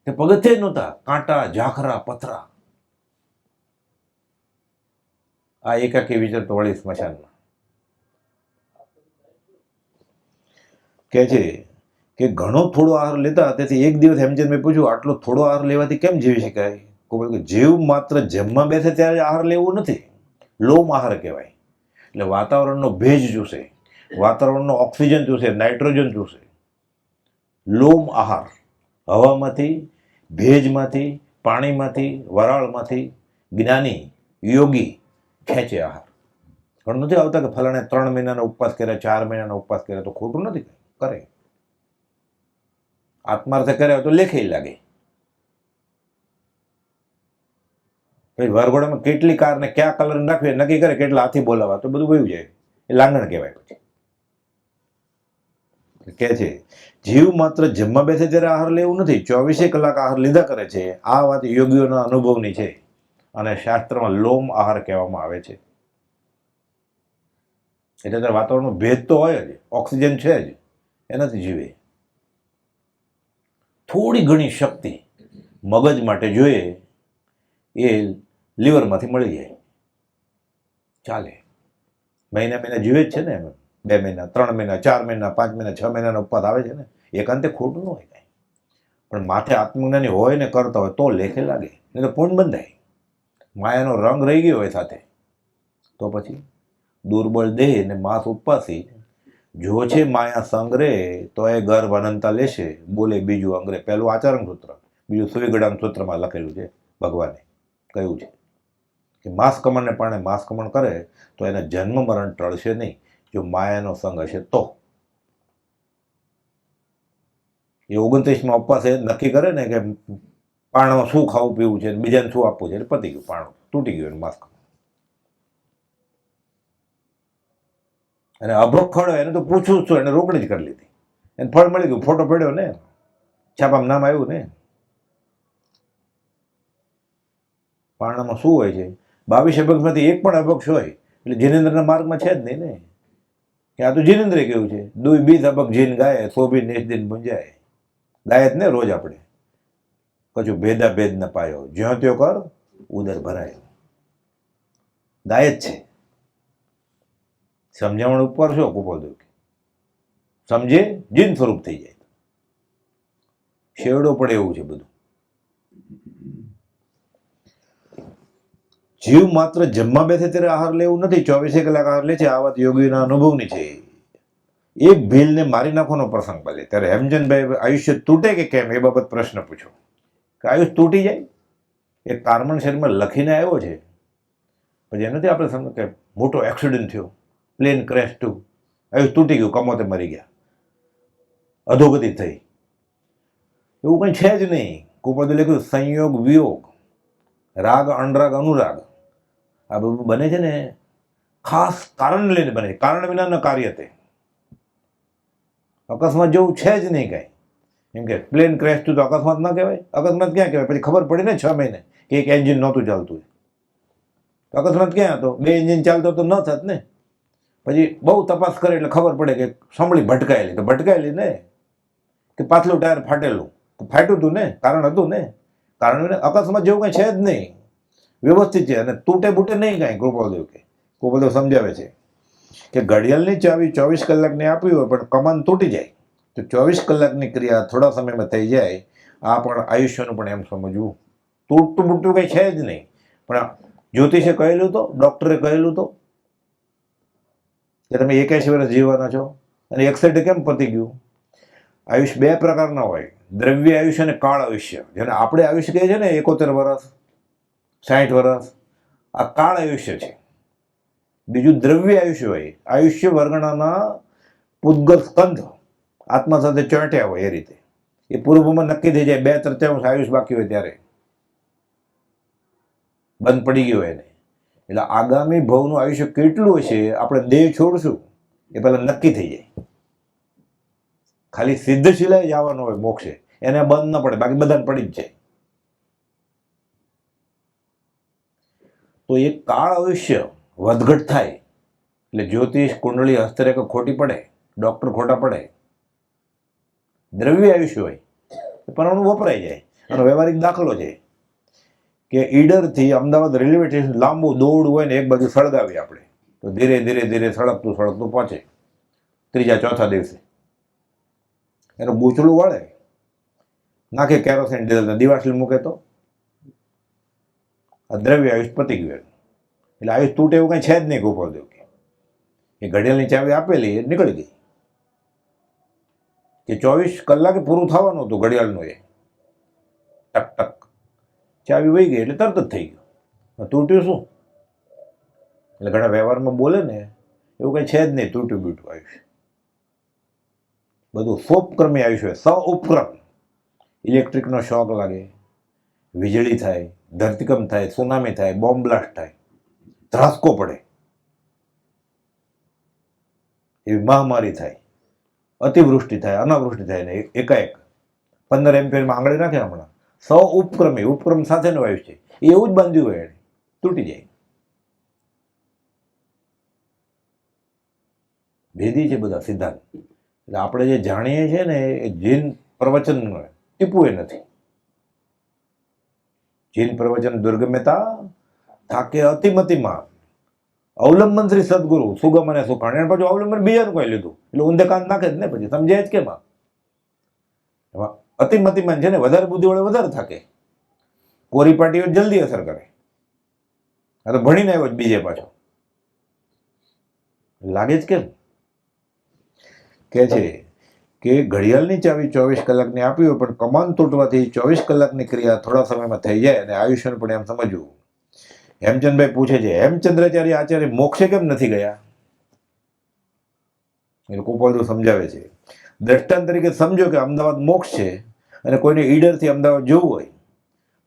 પગથિયા જ નહોતા, કાંટા, ઝાખરા, પથરા. આ એકાકી વિચરતો વળી સ્મશાનમાં. કે છે કે ઘણો થોડો આહાર લેતા. તેથી એક દિવસ હેમચંદભાઈ પૂછ્યું, આટલો થોડો આહાર લેવાથી કેમ જીવી શકાય? જીવ માત્ર જમવા બેસે ત્યારે આહાર લેવું નથી, લોમ આહાર કહેવાય. એટલે વાતાવરણનો ભેજ ચૂસે, વાતાવરણનો ઓક્સિજન ચૂસે, નાઇટ્રોજન ચૂસે. લોમ આહાર હવામાંથી, ભેજમાંથી, પાણીમાંથી, વરાળમાંથી જ્ઞાની યોગી ખેંચે આહાર. પણ નથી આવતા કે ફલાણે 3 મહિનાનો ઉપવાસ કર્યા, 4 મહિનાનો ઉપવાસ કર્યા, તો ખોટું નથી કરે. આત્માર્થે કર્યા તો લેખે લાગે. પછી વરઘોડામાં કેટલી કાર ને કયા કલર નાખવી નક્કી કરે, કેટલા હાથી બોલાવા, તો બધું વયું જાય. એ લાંગણ કહેવાય. પછી કે છે જીવ માત્ર જમવા બેસે ત્યારે આહાર લેવું નથી, 24 કલાક આહાર લીધા કરે છે. આ વાત યોગીઓના અનુભવની છે અને શાસ્ત્રમાં લોમ આહાર કહેવામાં આવે છે. એટલે વાતાવરણનો ભેદ તો હોય જ, ઓક્સિજન છે જ, એનાથી જીવે. થોડી ઘણી શક્તિ મગજ માટે જોઈએ એ લીવરમાંથી મળી જાય, ચાલે. મહિના જીવે જ છે ને. એમ 2 મહિના, 3 મહિના, 4 મહિના, 5 મહિના, 6 મહિનાનો ઉપવાસ આવે છે ને. એકાંતે ખોટું ન હોય કાંઈ. પણ માથે આત્મજ્ઞાની હોય ને કરતા હોય તો લેખે લાગે, નહીં તો પૂર્ણ બંધાય. માયાનો રંગ રહી ગયો હોય સાથે તો પછી દુર્બળ દેહ ને માસ ઉપવાસી જો છે માયા સંગ્રહે તો એ ગર્ભ અનંતા લેશે, બોલે બીજું અંગ્રે. પહેલું આચરણ સૂત્ર, બીજું સુવિગડામ સૂત્રમાં લખેલું છે. ભગવાને કહ્યું છે કે માસ કમણને પાણે માસ કમણ કરે તો એના જન્મ મરણ ટળશે નહીં, જો માયાનો સંગ હશે તો. એ 29માં ઉપવાસ નક્કી કરે ને કે પાણામાં શું ખાવું પીવું છે, બીજાને શું આપવું છે, એટલે પતી ગયું, પાણું તૂટી ગયું. માસ અને અભોગ ફળ એને તો પૂછવું છું, એને રોકડી જ કરી લીધી. એને ફળ મળી ગયું, ફોટો પડ્યો ને, છાપામાં નામ આવ્યું ને. પારણામાં શું હોય છે? 22 અભક્ષમાંથી એક પણ અભક્ષ હોય એટલે જીનેન્દ્રના માર્ગમાં છે જ નહીં ને. કે આ તો જીનેન્દ્રે કેવું છે, 2 અભક્ષ જીન ગાય, 100 નિજ દિન ભુંજાય. ગાય જ ને રોજ આપણે. કશું ભેદા ભેદ ન પાયો, જ્યાં ત્યો કર ઉદર ભરાય. ગાય જ છે. સમજાવણ ઉપર છો કુપાદેવ કે સમજે જીન સ્વરૂપ થઈ જાય, શેવડો પડે એવું છે બધું. જીવ માત્ર જમવા બેસે ત્યારે આહાર લેવું નથી, 24 કલાક આહાર લે છે. આ વાત યોગીના અનુભવની છે. એક ભીલને મારી નાખવાનો પ્રસંગ બને ત્યારે હેમચંદભાઈ આયુષ્ય તૂટે કે કેમ એ બાબત પ્રશ્ન પૂછો કે આયુષ તૂટી જાય. એ કાર્બન શરીરમાં લખીને આવ્યો છે, પછી એ નથી આપણે સમજ કે મોટો એક્સિડન્ટ થયો, પ્લેન ક્રેશ થયું, આયુષ તૂટી ગયું, કમોતે મરી ગયા, અધોગતિ થઈ, એવું કંઈ છે જ નહીં. કુપદે લખ્યું સંયોગ વિયોગ, રાગ અણરાગ અનુરાગ, આ બધું બને છે ને ખાસ કારણ લઈને બને છે. કારણ વિનાના કાર્ય તે અકસ્માત જેવું છે જ નહીં કાંઈ. એમ કે પ્લેન ક્રેશ થયું તો અકસ્માત ના કહેવાય? અકસ્માત ક્યાં કહેવાય? પછી ખબર પડી ને 6 મહિને કે એક એન્જિન નહોતું ચાલતું. અકસ્માત ક્યાં હતો? 2 એન્જિન ચાલતો તો ન થત ને. પછી બહુ તપાસ કરે એટલે ખબર પડે કે સંભળી ભટકાયેલી, તો ભટકાયેલી ને કે પાછલું ટાયર ફાટેલું, તો ફાટ્યું હતું ને, કારણ હતું ને. કારણ અકસ્માત જેવું કંઈ છે જ નહીં, વ્યવસ્થિત છે. અને તૂટે બૂટે નહીં કાંઈ. કૃપાલદેવ કે કૃપાલદેવ સમજાવે છે કે ઘડિયાળની ચાવી 24 કલાકની આપી હોય પણ કમાન તૂટી જાય તો 24 કલાકની ક્રિયા થોડા સમયમાં થઈ જાય. આ પણ આયુષ્યનું પણ એમ સમજવું. તૂટતું બૂટતું કંઈ છે જ નહીં. પણ જ્યોતિષે કહેલું તો, ડૉક્ટરે કહેલું તો કે તમે 81 વર્ષ જીવવાના છો અને 61 કેમ પતી ગયું? આયુષ્ય 2 પ્રકારના હોય, દ્રવ્ય આયુષ્ય અને કાળ આયુષ્ય. જેને આપણે આયુષ્ય કહીએ છીએ ને 71 વર્ષ, 60 વર્ષ, આ કાળ આયુષ્ય છે. બીજું દ્રવ્ય આયુષ્ય હોય, આયુષ્ય વર્ગણાના પૂતગલ સ્કંધ આત્મા સાથે ચોંટ્યા હોય એ રીતે. એ પૂર્વમાં નક્કી થઈ જાય, 2/3 આયુષ બાકી હોય ત્યારે બંધ પડી ગયો એને. એટલે આગામી ભવનું આયુષ્ય કેટલું હશે, આપણે દેહ છોડશું એ પહેલાં નક્કી થઈ જાય. ખાલી સિદ્ધશિલાએ જવાનું હોય મોક્ષે, એને બંધ ન પડે, બાકી બધાને પડી જ જાય. તો એ કાળ આયુષ્ય વધઘટ થાય એટલે જ્યોતિષ કુંડળી હસ્તરેખા ખોટી પડે, ડૉક્ટર ખોટા પડે. દ્રવ્ય આયુષ્ય હોય પરમાણુ વપરાઈ જાય. અને વ્યવહારિક દાખલો છે કે ઈડરથી અમદાવાદ રેલવે સ્ટેશન લાંબુ દોડવું હોય ને એક બાજુ સળગાવી આપણે, તો ધીરે ધીરે ધીરે સળગતું સળગતું પહોંચે. 3-4 દિવસે એનું ગૂંચળું વળે, નાખે કેરોસીન ડીઝલ, દિવાસળી મૂકે તો આ દ્રવ્ય આયુષ પતી ગયું. એટલે આયુષ તૂટે એવું કંઈ છે જ નહીં. ગોપાલદેવ કે એ ઘડિયાળની ચાવી આપેલી એ નીકળી ગઈ કે 24 કલાકે પૂરું થવાનું હતું ઘડિયાળનું. એ ટક ટક ચાવી વહી ગઈ એટલે તરત જ થઈ ગયું. તૂટ્યું શું? એટલે ઘણા વ્યવહારમાં બોલે ને એવું કંઈ છે જ નહીં. તૂટ્યું બીટું આયુષ્ય બધું સોપક્રમી આયુષ્ય, સ-ઉપક્રમ. ઇલેક્ટ્રિકનો શોક લાગે, વીજળી થાય, ધરતીકંપ થાય, સુનામી થાય, બોમ્બ બ્લાસ્ટ થાય, ધ્રાસકો પડે, એવી મહામારી થાય, અતિવૃષ્ટિ થાય, અનાવૃષ્ટિ થાય ને એકાએક 15 એમ્પિયરમાં આંગળી નાખે હમણાં. સ-ઉપક્રમી, ઉપક્રમ સાથેનું આયુષ્ય એ એવું જ બાંધ્યું હોય એને, તૂટી જાય. ભેદી છે બધા સિદ્ધાંત. એટલે આપણે જે જાણીએ છીએ ને એ જૈન પ્રવચન ટીપું એ નથી. જૈન પ્રવચન દુર્ગમ્યતા થાકે અતિમતિમાં, અવલંબન શ્રી સદગુરુ સુગમ અને સુખાણ. એને પાછું અવલંબન બીજાનું કોઈ લીધું એટલે ઊંધે કાન નાખે જ ને, પછી સમજાય જ કેમ? એમાં અતિમતિમાન છે ને વધારે બુદ્ધિ વડે વધારે થાકે, કોરી પાટીઓ જલ્દી અસર કરે. આ તો ભણીને આવ્યો જ બીજે પાછો, લાગે જ કેમ? કે છે કે ઘડિયાળની ચાવી 24 કલાકની આપી હોય પણ કમાન તૂટવાથી 24 કલાકની ક્રિયા થોડા સમયમાં થઈ જાય. અને આયુષ્યનું પણ એમ સમજવું. હેમચંદભાઈ પૂછે છે, હેમચંદ્રાચાર્ય આચાર્ય મોક્ષે કેમ નથી ગયા? એટલે કૃપાલુ સમજાવે છે, દ્રષ્ટાંત તરીકે સમજો કે અમદાવાદ મોક્ષ છે અને કોઈને ઈડરથી અમદાવાદ જવું હોય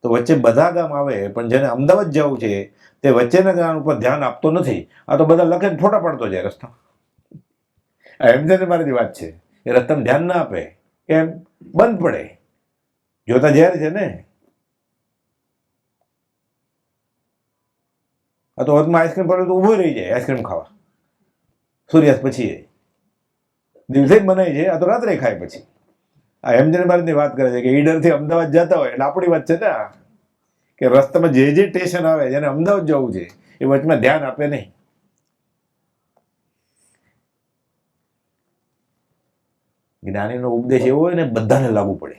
તો વચ્ચે બધા ગામ આવે, પણ જેને અમદાવાદ જવું છે તે વચ્ચેના ગામ ઉપર ધ્યાન આપતો નથી. આ તો બધા લખે ફોટા પાડતો જાય રસ્તા. હેમચંદ્ર મારી વાત છે, એ રસ્તામાં ધ્યાન ના આપે. કેમ? બંધ પડે, જોતા ઝેર છે ને. આ તો વચમાં આઈસ્ક્રીમ પડે તો ઊભો રહી જાય આઈસ્ક્રીમ ખાવા. સૂર્યાસ્ત પછી દિવસે જ બનાવી છે, આ તો રાત્રે ખાય પછી. આ હેમચંદ્ર મારીની વાત કરે છે કે ઈડરથી અમદાવાદ જતા હોય એટલે આપણી વાત છે ને કે રસ્તામાં જે જે સ્ટેશન આવે જેને અમદાવાદ જવું છે એ વચમાં ધ્યાન આપે નહીં. જ્ઞાનીનો ઉપદેશ એવો હોય ને બધાને લાગુ પડે.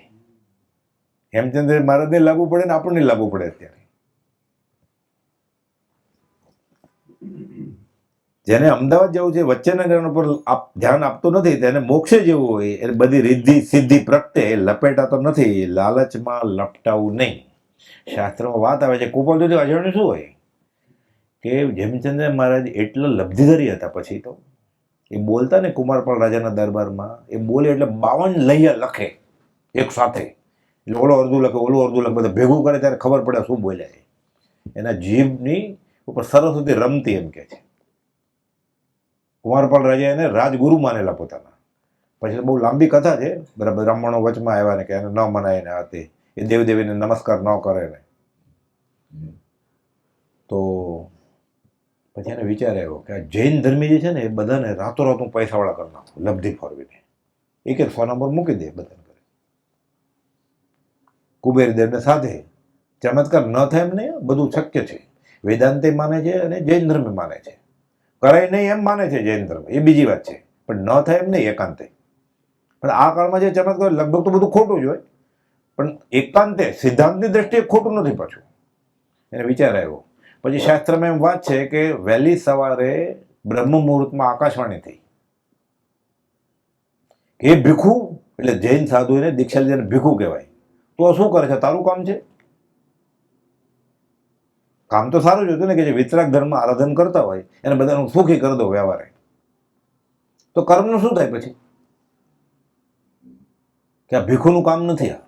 હેમચંદ્ર મહારાજને લાગુ પડે ને આપણને લાગુ પડે અત્યારે. જેને અમદાવાદ જવું છે વચ્ચેના ગ્રહણ ઉપર ધ્યાન આપતું નથી તેને મોક્ષે જેવું હોય એટલે બધી રિદ્ધિ સિદ્ધિ પ્રગટે લપેટાતો નથી, લાલચમાં લપટાવું નહીં. શાસ્ત્રમાં વાત આવે છે કુપોલથી અજાણ્યું શું હોય કે જેમચંદ્ર મહારાજ એટલા લબ્ધિધરી હતા પછી તો એ બોલતા ને કુમારપાળ રાજાના દરબારમાં એ બોલે એટલે 52 લૈયા લખે એક સાથે, એટલે ઓલો અડધું લખે ઓલું અડધું લખે બધા ભેગું કરે ત્યારે ખબર પડે શું બોલ્યા. એના જીભની ઉપર સરસ્વતી રમતી એમ કે છે. કુમારપાળ રાજા એને રાજગુરુ માનેલા પોતાના. પછી બહુ લાંબી કથા છે, બરાબર બ્રાહ્મણો વચમાં આવ્યા ને કે એને ન મનાય ને આ તે એ દેવદેવીને નમસ્કાર ન કરે ને. તો પછી એને વિચાર આવ્યો કે આ જૈન ધર્મી જે છે ને એ બધાને રાતોરાત હું પૈસાવાળા કરી નાખું, લબ્ધિ ફોરવીને એક ફોન નંબર મૂકી દે બધાને ઘરે. કુબેરદેવને સાથે ચમત્કાર ન થાય એમ નહીં, બધું શક્ય છે. વેદાંતે માને છે અને જૈન ધર્મ માને છે. કરાય નહીં એમ માને છે જૈન ધર્મ, એ બીજી વાત છે, પણ ન થાય એમ નહીં એકાંતે. પણ આ કાળમાં જે ચમત્કાર લગભગ તો બધું ખોટું જ હોય, પણ એકાંતે સિદ્ધાંતની દ્રષ્ટિએ ખોટું નથી પાછું. એને વિચાર આવ્યો. પછી શાસ્ત્રમાં એમ વાત છે કે વહેલી સવારે બ્રહ્મ મુહૂર્તમાં આકાશવાણી થઈ કે એ ભીખુ એટલે જૈન સાધુ એને દીક્ષા લીધે ભીખુ કહેવાય. તો શું કરે છે, તારું કામ છે. કામ તો સારું જ હતું ને કે જે વિતરાગ ધર્મ આરાધન કરતા હોય એને બધાનું સુખી કરી દો વ્યવહારે. તો કર્મનું શું થાય પછી કે આ ભીખુનું કામ નથી, આ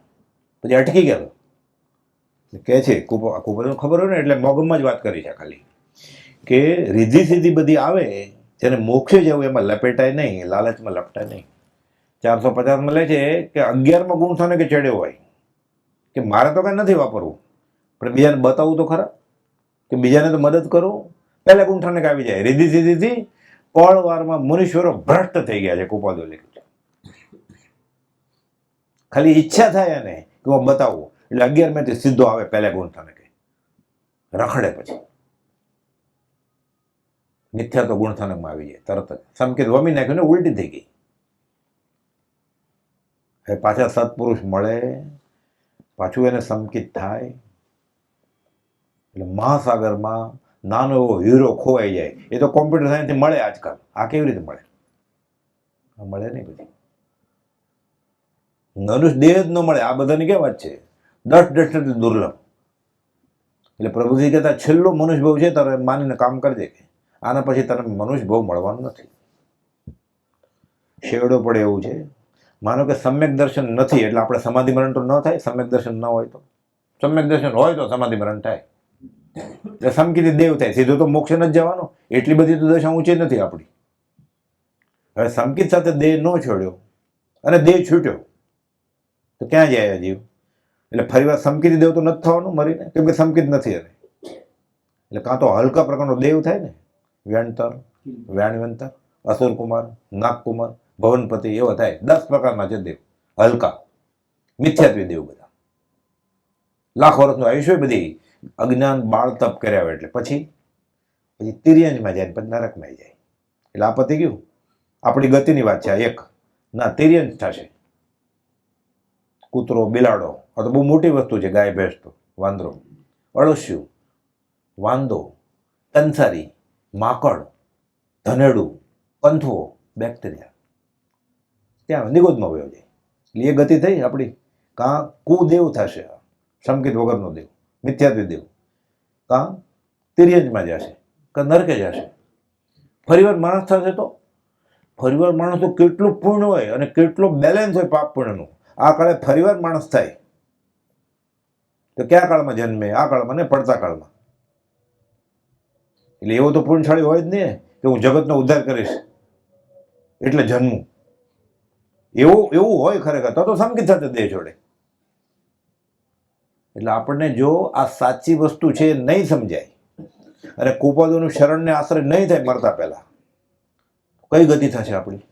પછી અટકી ગયા. કે છે કુપોલને ખબર હોય ને એટલે મોગમમાં જ વાત કરી છે ખાલી કે રીધિ સીધી બધી આવે જેને મોક્ષે જવું એમાં લપેટાય નહીં, લાલચમાં લપટાય નહીં. 450 લે છે કે 11માં ગુણ થાને કે ચડ્યો હોય કે મારે તો કંઈ નથી વાપરવું પણ બીજાને બતાવવું તો ખરા કે બીજાને તો મદદ કરું. પહેલા ગુંઠાને આવી જાય રીધિ સીધીથી પળવારમાં મુનીશ્વરો ભ્રષ્ટ થઈ ગયા છે. કુપોલે લખ્યું છે ખાલી ઈચ્છા થાય એને કે હું બતાવું એટલે 11માંથી સીધો આવે પહેલા ગુંઠાને કે રખડે. પછી મિથ્યા તો ગુણથાનકમાં આવી જાય તરત જ. સંકેત વમી નાખ્યું ને ઉલટી થઈ ગઈ. હવે પાછા સત્પુરુષ મળે, પાછું એને સંકિત થાય એટલે મહાસાગરમાં નાનો એવો હીરો ખોવાઈ જાય. એ તો કોમ્પ્યુટર સાયન્સથી મળે આજકાલ, આ કેવી રીતે મળે? મળે નહીં. પછી મનુષ્ય દેહ જ ન મળે. આ બધાની કેમ વાત છે, 10 દુર્લભ. એટલે પ્રભુજી કહેતા છેલ્લો મનુષ્ય ભાવ છે તારે માનીને કામ કરજે કે આના પછી તને મનુષ્ય ભાવ મળવાનું નથી. શેવડો પડે એવું છે. માનો કે સમ્યક દર્શન નથી એટલે આપણે સમાધિ મરણ તો ન થાય. સમ્યક દર્શન ન હોય તો, સમ્યક દર્શન હોય તો સમાધિ મરણ થાય. એટલે સમકીથી દેવ થાય, સીધો તો મોક્ષ ન જ જવાનો. એટલી બધી તો દશા ઊંચી નથી આપણી. હવે સમકિત સાથે દેહ ન છોડ્યો અને દેહ છૂટ્યો તો ક્યાં જાય જીવ? એટલે ફરી વાર સમકિત દેવ તો નથી થવાનું મરીને, કેમ કે સમકિત નથી. એને એટલે કાં તો હલકા પ્રકારનો દેવ થાય ને, વ્યંતર, વ્યાણવંતર, અસુરકુમાર, નાગકુમાર, ભવનપતિ એવા થાય. 10 પ્રકારના છે દેવ હલકા, મિથ્યાત્વી દેવ. બધા લાખ વર્ષનું આયુષ્ય બધી અજ્ઞાન બાળ તપ કર્યા હોય એટલે પછી તિર્યંજમાં જાય, પછી નરકમાં જાય. એટલે આ પતી ગયું. આપણી ગતિની વાત છે આ એક. ના, તિર્યંજ થશે. કૂતરો, બિલાડો આ તો બહુ મોટી વસ્તુ છે. ગાય, ભેંસ તો, વાંદરો, અળસિયું, વાંદો, તંસારી, માકડ, ધનેડું, કંથવો, બેક્ટેરિયા ત્યાં નિગોદમાં વયો જાય. એટલે એ ગતિ થઈ આપણી. કાં કુદેવ થશે, સંકિત વગરનો દેવ, મિથ્યાત્વી દેવ. કાં તિર્યંજમાં જશે, કાં નરકે જશે. ફરીવાર માણસ થશે તો ફરીવાર માણસ તો કેટલું પુણ્ય હોય અને કેટલો બેલેન્સ હોય પાપ પુણ્યનું. આ કાળે ફરીવાર માણસ થાય તો કયા કાળમાં જન્મે? આ કાળમાં ને, પડતા કાળમાં. એટલે એવો તો પુણ્યશાળી હોય જ નહીં કે હું જગતનો ઉદ્ધાર કરીશ એટલે જન્મું. એવું હોય ખરેખર તો સંકિત સાથે દેહ છોડે. એટલે આપણને જો આ સાચી વસ્તુ છે નહીં સમજાય અને કુપોલોનું શરણને આશ્રય નહીં થાય મરતા પહેલા, કઈ ગતિ થશે આપણી?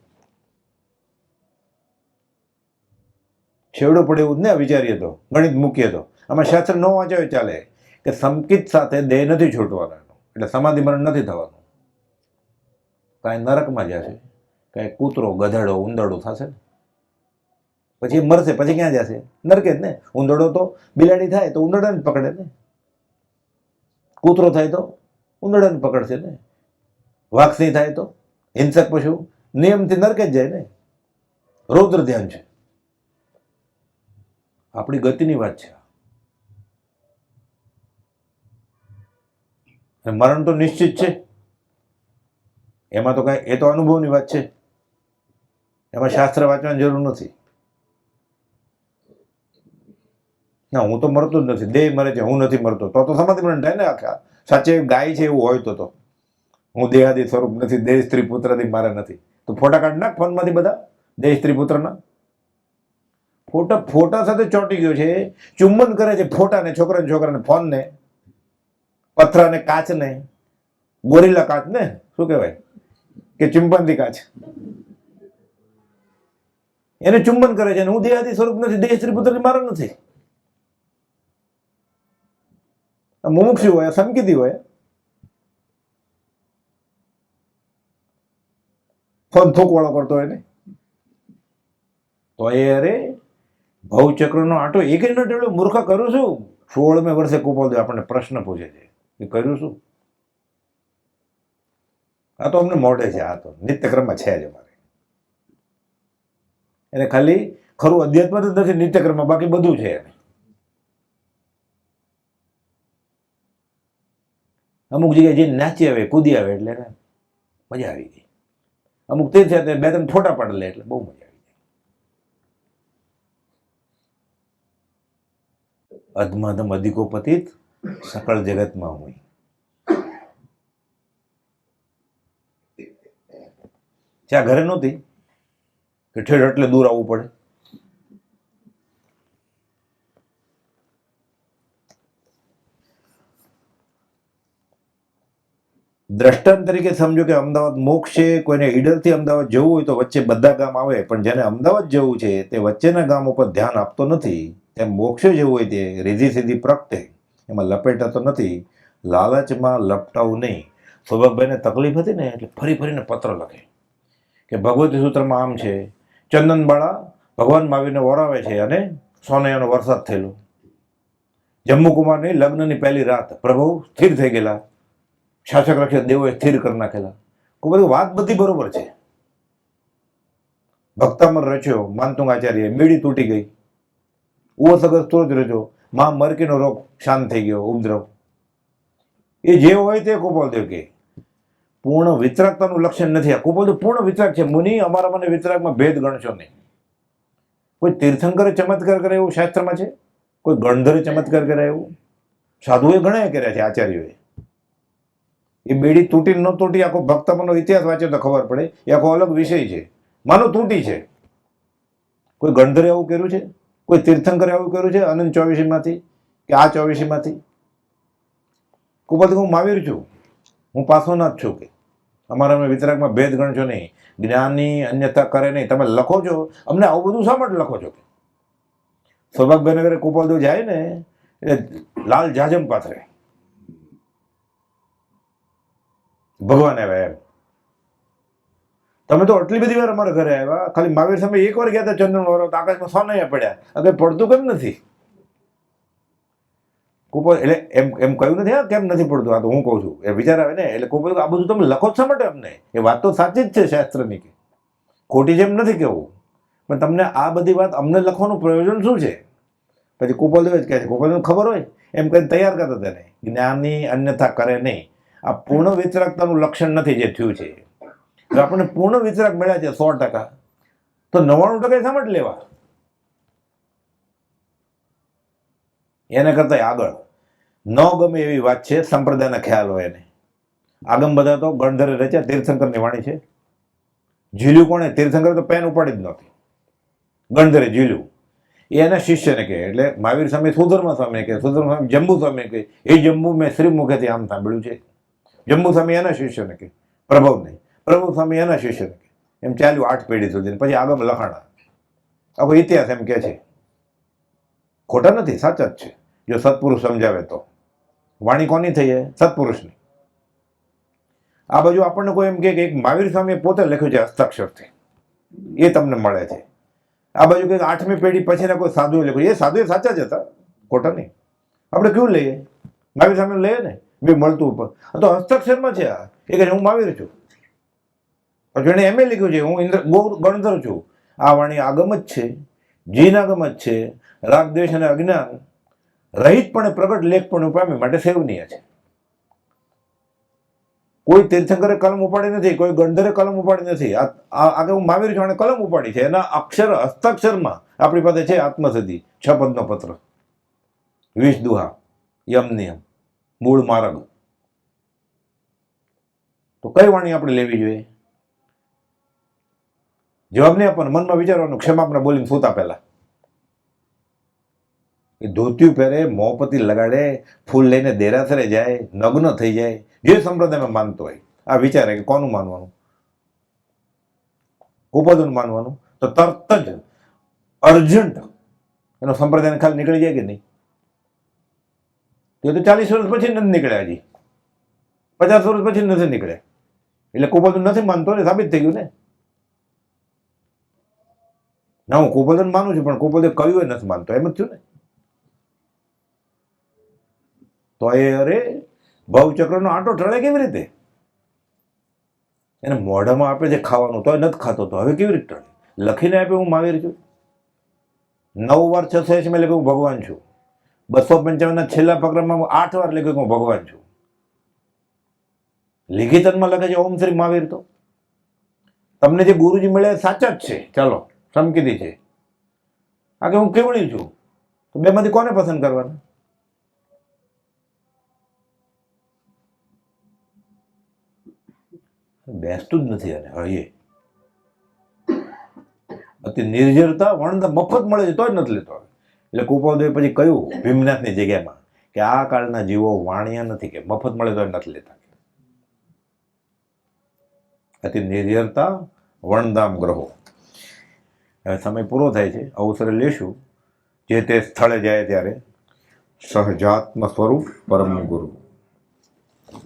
છેવડો પડે એવું જ ને વિચારીએ તો, ગણિત મૂકીએ તો. આમાં શાસ્ત્ર ન વાંચ્યો ચાલે કે સંકિત સાથે દેહ નથી છૂટવાનો, એટલે સમાધિ મરણ નથી થવાનું. કાંઈ નરકમાં જશે, કાંઈ કૂતરો, ગધેડો, ઉંદરડો થશે ને પછી મરશે. પછી ક્યાં જશે? નરકે જ ને. ઉંદરડો તો બિલાડી થાય તો ઉંદરડાને પકડે ને, કૂતરો થાય તો ઉંદરડાને પકડશે ને, વાઘ સિંહ થાય તો હિંસક પશુ નિયમથી નરકે જ જાય ને. રૌદ્ર ધ્યાન છે. આપણી ગતિની વાત છે. મરણ તો નિશ્ચિત છે, એમાં તો કાંઈ, એ તો અનુભવની વાત છે, એમાં શાસ્ત્ર વાંચવાની જરૂર નથી. ના, હું તો મરતો જ નથી, દેહ મરે છે, હું નથી મરતો, તો સમાધિમરણ થાય ને. આખા સાચે ગાય છે એવું હોય તો હું દેહાદી સ્વરૂપ નથી, દેહ સ્ત્રી પુત્રથી મારે નથી. તો ફોટા કાઢ નાખ ફોનમાંથી બધા દેહ સ્ત્રી પુત્રના. ફોટા સાથે ચોંટી ગયો છે, ચુંબન કરે છે ફોટાને, છોકરાને ફોનને, પથરાને, કાચને, ગોરીલા કાચ ને શું કહેવાય કે ચિંપાંજી કાચ, એને ચુંબન કરે છે. હું દેહાદી સ્વરૂપ નથી, દેહ સ્ત્રી પુત્રથી મારે નથી. મુમુક્ષુ હોય, સંકેતી હોય, ફોન થોકવાળો કરતો હોય ને, તો એ અરે ભવચક્રનો આંટો એક ન ટેળ્યો. મૂર્ખા કરું છું. 16મે વર્ષે કુપાલદેવ આપણને પ્રશ્ન પૂછે છે કે કર્યું શું? આ તો અમને મોઢે છે, આ તો નિત્યક્રમમાં છે જ અમારે. એને ખાલી ખરું અધ્યાત્મ જ નથી નિત્યક્રમમાં, બાકી બધું છે એને. અમુક જગ્યાએ જઈને નાચી આવે, કૂદી આવે એટલે મજા આવી ગઈ. અમુક તે છે 2-3 ફોટા પાડી લે એટલે બહુ મજા આવી જાય. અધમાધમ અધિકો પતિત સકળ જગતમાં હું. ત્યાં ઘરે નહોતી કે ઠેઠ એટલે દૂર આવવું પડે. દ્રષ્ટાંત તરીકે સમજો કે અમદાવાદ મોક્ષ છે. કોઈને ઈડરથી અમદાવાદ જવું હોય તો વચ્ચે બધા ગામ આવે, પણ જેને અમદાવાદ જવું છે તે વચ્ચેના ગામ ઉપર ધ્યાન આપતો નથી. તેમ મોક્ષે જવું હોય તે રીધી સીધી પ્રગટે, એમાં લપેટાતો નથી. લાલચમાં લપટાવું નહીં. સૌભાગભાઈને તકલીફ હતી ને એટલે ફરીને પત્ર લખે કે ભગવતી સૂત્રમાં આમ છે, ચંદનબાળા ભગવાન મહાવીરને ઓરાવે છે અને સોનૈયાનો વરસાદ થયેલો. જમ્મુકુમારની લગ્નની પહેલી રાત પ્રભુ સ્થિર થઈ ગયેલા, શાસક રક્ષક દેવોએ સ્થિર કરી નાખેલા. કોઈ વાત બધી બરોબર છે. ભક્તામર રચ્યો માનતુંગ આચાર્ય, બીડી તૂટી ગઈ. ઉવો સગર સ્ત્રોત રચ્યો, માં મરકીનો રોગ શાંત થઈ ગયો, ઉપદ્રવ. એ જે હોય તે ગોપાલદેવ કે પૂર્ણ વિતરાગતાનું લક્ષણ નથી. આ ગોપાલદેવ પૂર્ણ વિતરાગ છે. મુનિ અમારા મને વિતરાગમાં ભેદ ગણશો નહીં. કોઈ તીર્થંકરે ચમત્કાર કરે એવું શાસ્ત્રમાં છે? કોઈ ગણધરે ચમત્કાર કરે એવું? સાધુએ ઘણા કર્યા છે, આચાર્યોએ. એ બેડી તૂટી ન તૂટી, આખો ભક્તમનો ઇતિહાસ વાંચે તો ખબર પડે. એ આખો અલગ વિષય છે. માનો તૂટી છે. કોઈ ગણધરે આવું કર્યું છે? કોઈ તીર્થંકરે આવું કર્યું છે? અનંત 24માંથી કે આ 24માંથી? કુપાલદેવ હું મહાવીર છું, હું પાર્શ્વનાથ છું કે અમારા વિતરાગમાં ભેદ ગણશો નહીં. જ્ઞાની અન્યથા કરે નહીં. તમે લખો છો, અમને આવું બધું શા માટે લખો છો? સૌભાગભાઈ નગરે કુપાલદેવ જાય ને એટલે લાલ જાજમ પાથરે, ભગવાન આવ્યા એમ. તમે તો આટલી બધી વાર અમારા ઘરે આવ્યા, ખાલી મહાવીર સામે એક વાર ગયા હતા ચંદ્રનો વરો, આકાશમાં સોનૈયા પડ્યા. હવે પડતું કેમ નથી? કુપાલ એટલે એમ કહ્યું નથી હા કેમ નથી પડતું. આ તો હું કહું છું, એ વિચાર આવે ને. એટલે કુપાલ આ બધું તમે લખો જ શા માટે અમને? એ વાત તો સાચી જ છે શાસ્ત્રની, કે ખોટી જેમ નથી કેવું, પણ તમને આ બધી વાત અમને લખવાનું પ્રયોજન શું છે? પછી કુપાલદેવ જ કહે છે, કુપાલદેવ ખબર હોય એમ કહીને તૈયાર કરતા તેને. જ્ઞાની અન્યથા કરે નહીં. આ પૂર્ણ વિતરાગતાનું લક્ષણ નથી જે થયું છે. જો આપણને પૂર્ણ વિતરાગ મળ્યા છે 100%, તો 99% શા માટે લેવા? એને કરતા આગળ ન ગમે એવી વાત છે, સંપ્રદાયના ખ્યાલ હોય એને. આગમ બધા તો ગણધરે રચ્યા, તીર્થંકરની વાણી છે. ઝીલ્યું કોણે? તીર્થંકરે તો પેન ઉપાડી જ નહોતી, ગણધરે ઝીલ્યું. એ એના શિષ્યને કહે. એટલે મહાવીર સ્વામી સુધર્મા સ્વામી કહે, સુધર્મા સ્વામી જંબુ સ્વામી કહે. એ જંબુ મેં શ્રી મુખેથી આમ સાંભળ્યું છે. જંબુ સ્વામી એના શિષ્યને કહે, પ્રભવને. પ્રભુ સ્વામી એના શિષ્યને કહે. એમ ચાલ્યું 8 પેઢી સુધી. પછી આગમ લખાણા. આખો ઇતિહાસ એમ કે છે. ખોટા નથી, સાચા જ છે જો સત્પુરુષ સમજાવે તો. વાણી કોની થઈ છે? સત્પુરુષની. આ બાજુ આપણને કોઈ એમ કે એક મહાવીર સ્વામીએ પોતે લખ્યું છે હસ્તાક્ષરથી, એ તમને મળે છે. આ બાજુ કંઈક 8મી પેઢી પછીના કોઈ સાધુએ લખ્યું. એ સાધુ સાચા જ હતા, ખોટા નહીં. આપણે કેવું લઈએ? મહાવીર સ્વામી લઈએ ને, બી મળતું ઉપર. તો હસ્તાક્ષરમાં છે આ. એ કહે હું મહાવીર છું. પછી એણે એમ લખ્યું છે હું ગણધર છું. આ વાણી આગમ જ છે, જીનાગમ જ છે, રાગદ્વેષ અને અજ્ઞાન રહિતપણે પ્રગટ લેખપણે પામી માટે સેવનીય છે. કોઈ તીર્થંકરે કલમ ઉપાડી નથી, કોઈ ગણધરે કલમ ઉપાડી નથી. આગળ હું મહાવીર છું અને કલમ ઉપાડી છે. એના અક્ષર હસ્તાક્ષરમાં આપણી પાસે છે આત્મસિદ્ધિ 6 પદનો પત્ર, 20 દુહા, યમ નિયમ, મૂળ માર્ગ. તો કઈ વાણી આપણે લેવી જોઈએ? જવાબ નહીં આપવાનો, મનમાં વિચારવાનું. ક્ષમાપના બોલીને સૂતા પહેલા એ ધોતિયું પહેરે, મોંપતિ લગાડે, ફૂલ લઈને દેરાસરે જાય, નગ્ન થઈ જાય, જે સંપ્રદાયમાં માનતો હોય આ વિચારે કે કોનું માનવાનું? કુપોદનું માનવાનું? તો તરત જ અર્જન્ટ એનો સંપ્રદાય ખાલી નીકળી જાય કે નહીં? તો 40 વર્ષ પછી નથી નીકળ્યા, હજી 50 વર્ષ પછી નથી નીકળ્યા. એટલે કુપોદન નથી માનતો ને, સાબિત થઈ ગયું ને. ના, હું કુપોદન માનું છું પણ કુપોદે કહ્યું નથી માનતો, એમ જ થયું ને. તો એ અરે ભવચક્રનો આંટો ટળે કેવી રીતે? એને મોઢામાં આપણે જે ખાવાનું તોય નથી ખાતો, તો હવે કેવી રીતે ટળે? લખીને આપે હું મહાવીર છું. 9 વાર 680 મેં લખ્યું હું ભગવાન છું. 255 છેલ્લા ફકરામાં 8 વાર લખ્યું હું ભગવાન છું. લિખિતમાં લખે છે ઓમ શ્રી મહાવીર. તો તમને જે ગુરુજી મળ્યા સાચા જ છે, ચાલો સમકીદી છે. આ કે હું કેવળી છું, તો બેમાંથી કોને પસંદ કરવાના? બેસતું જ નથી. અને હળીએ અતિ નિર્જરતા વણતા મફત મળે છે તોય નથી લેતો. એટલે કુપોદે પછી કહ્યું ભીમનાથની જગ્યામાં કે આ કાળના જીવો વાણિયા નથી, કે મફત મળે તોય નથી લેતા. અતિ નિર્જરતા વણદામ ગ્રહો. હવે સમય પૂરો થાય છે, અવસરે લેશું જે તે સ્થળે જાય ત્યારે. સહજાત્મ સ્વરૂપ પરમ ગુરુ.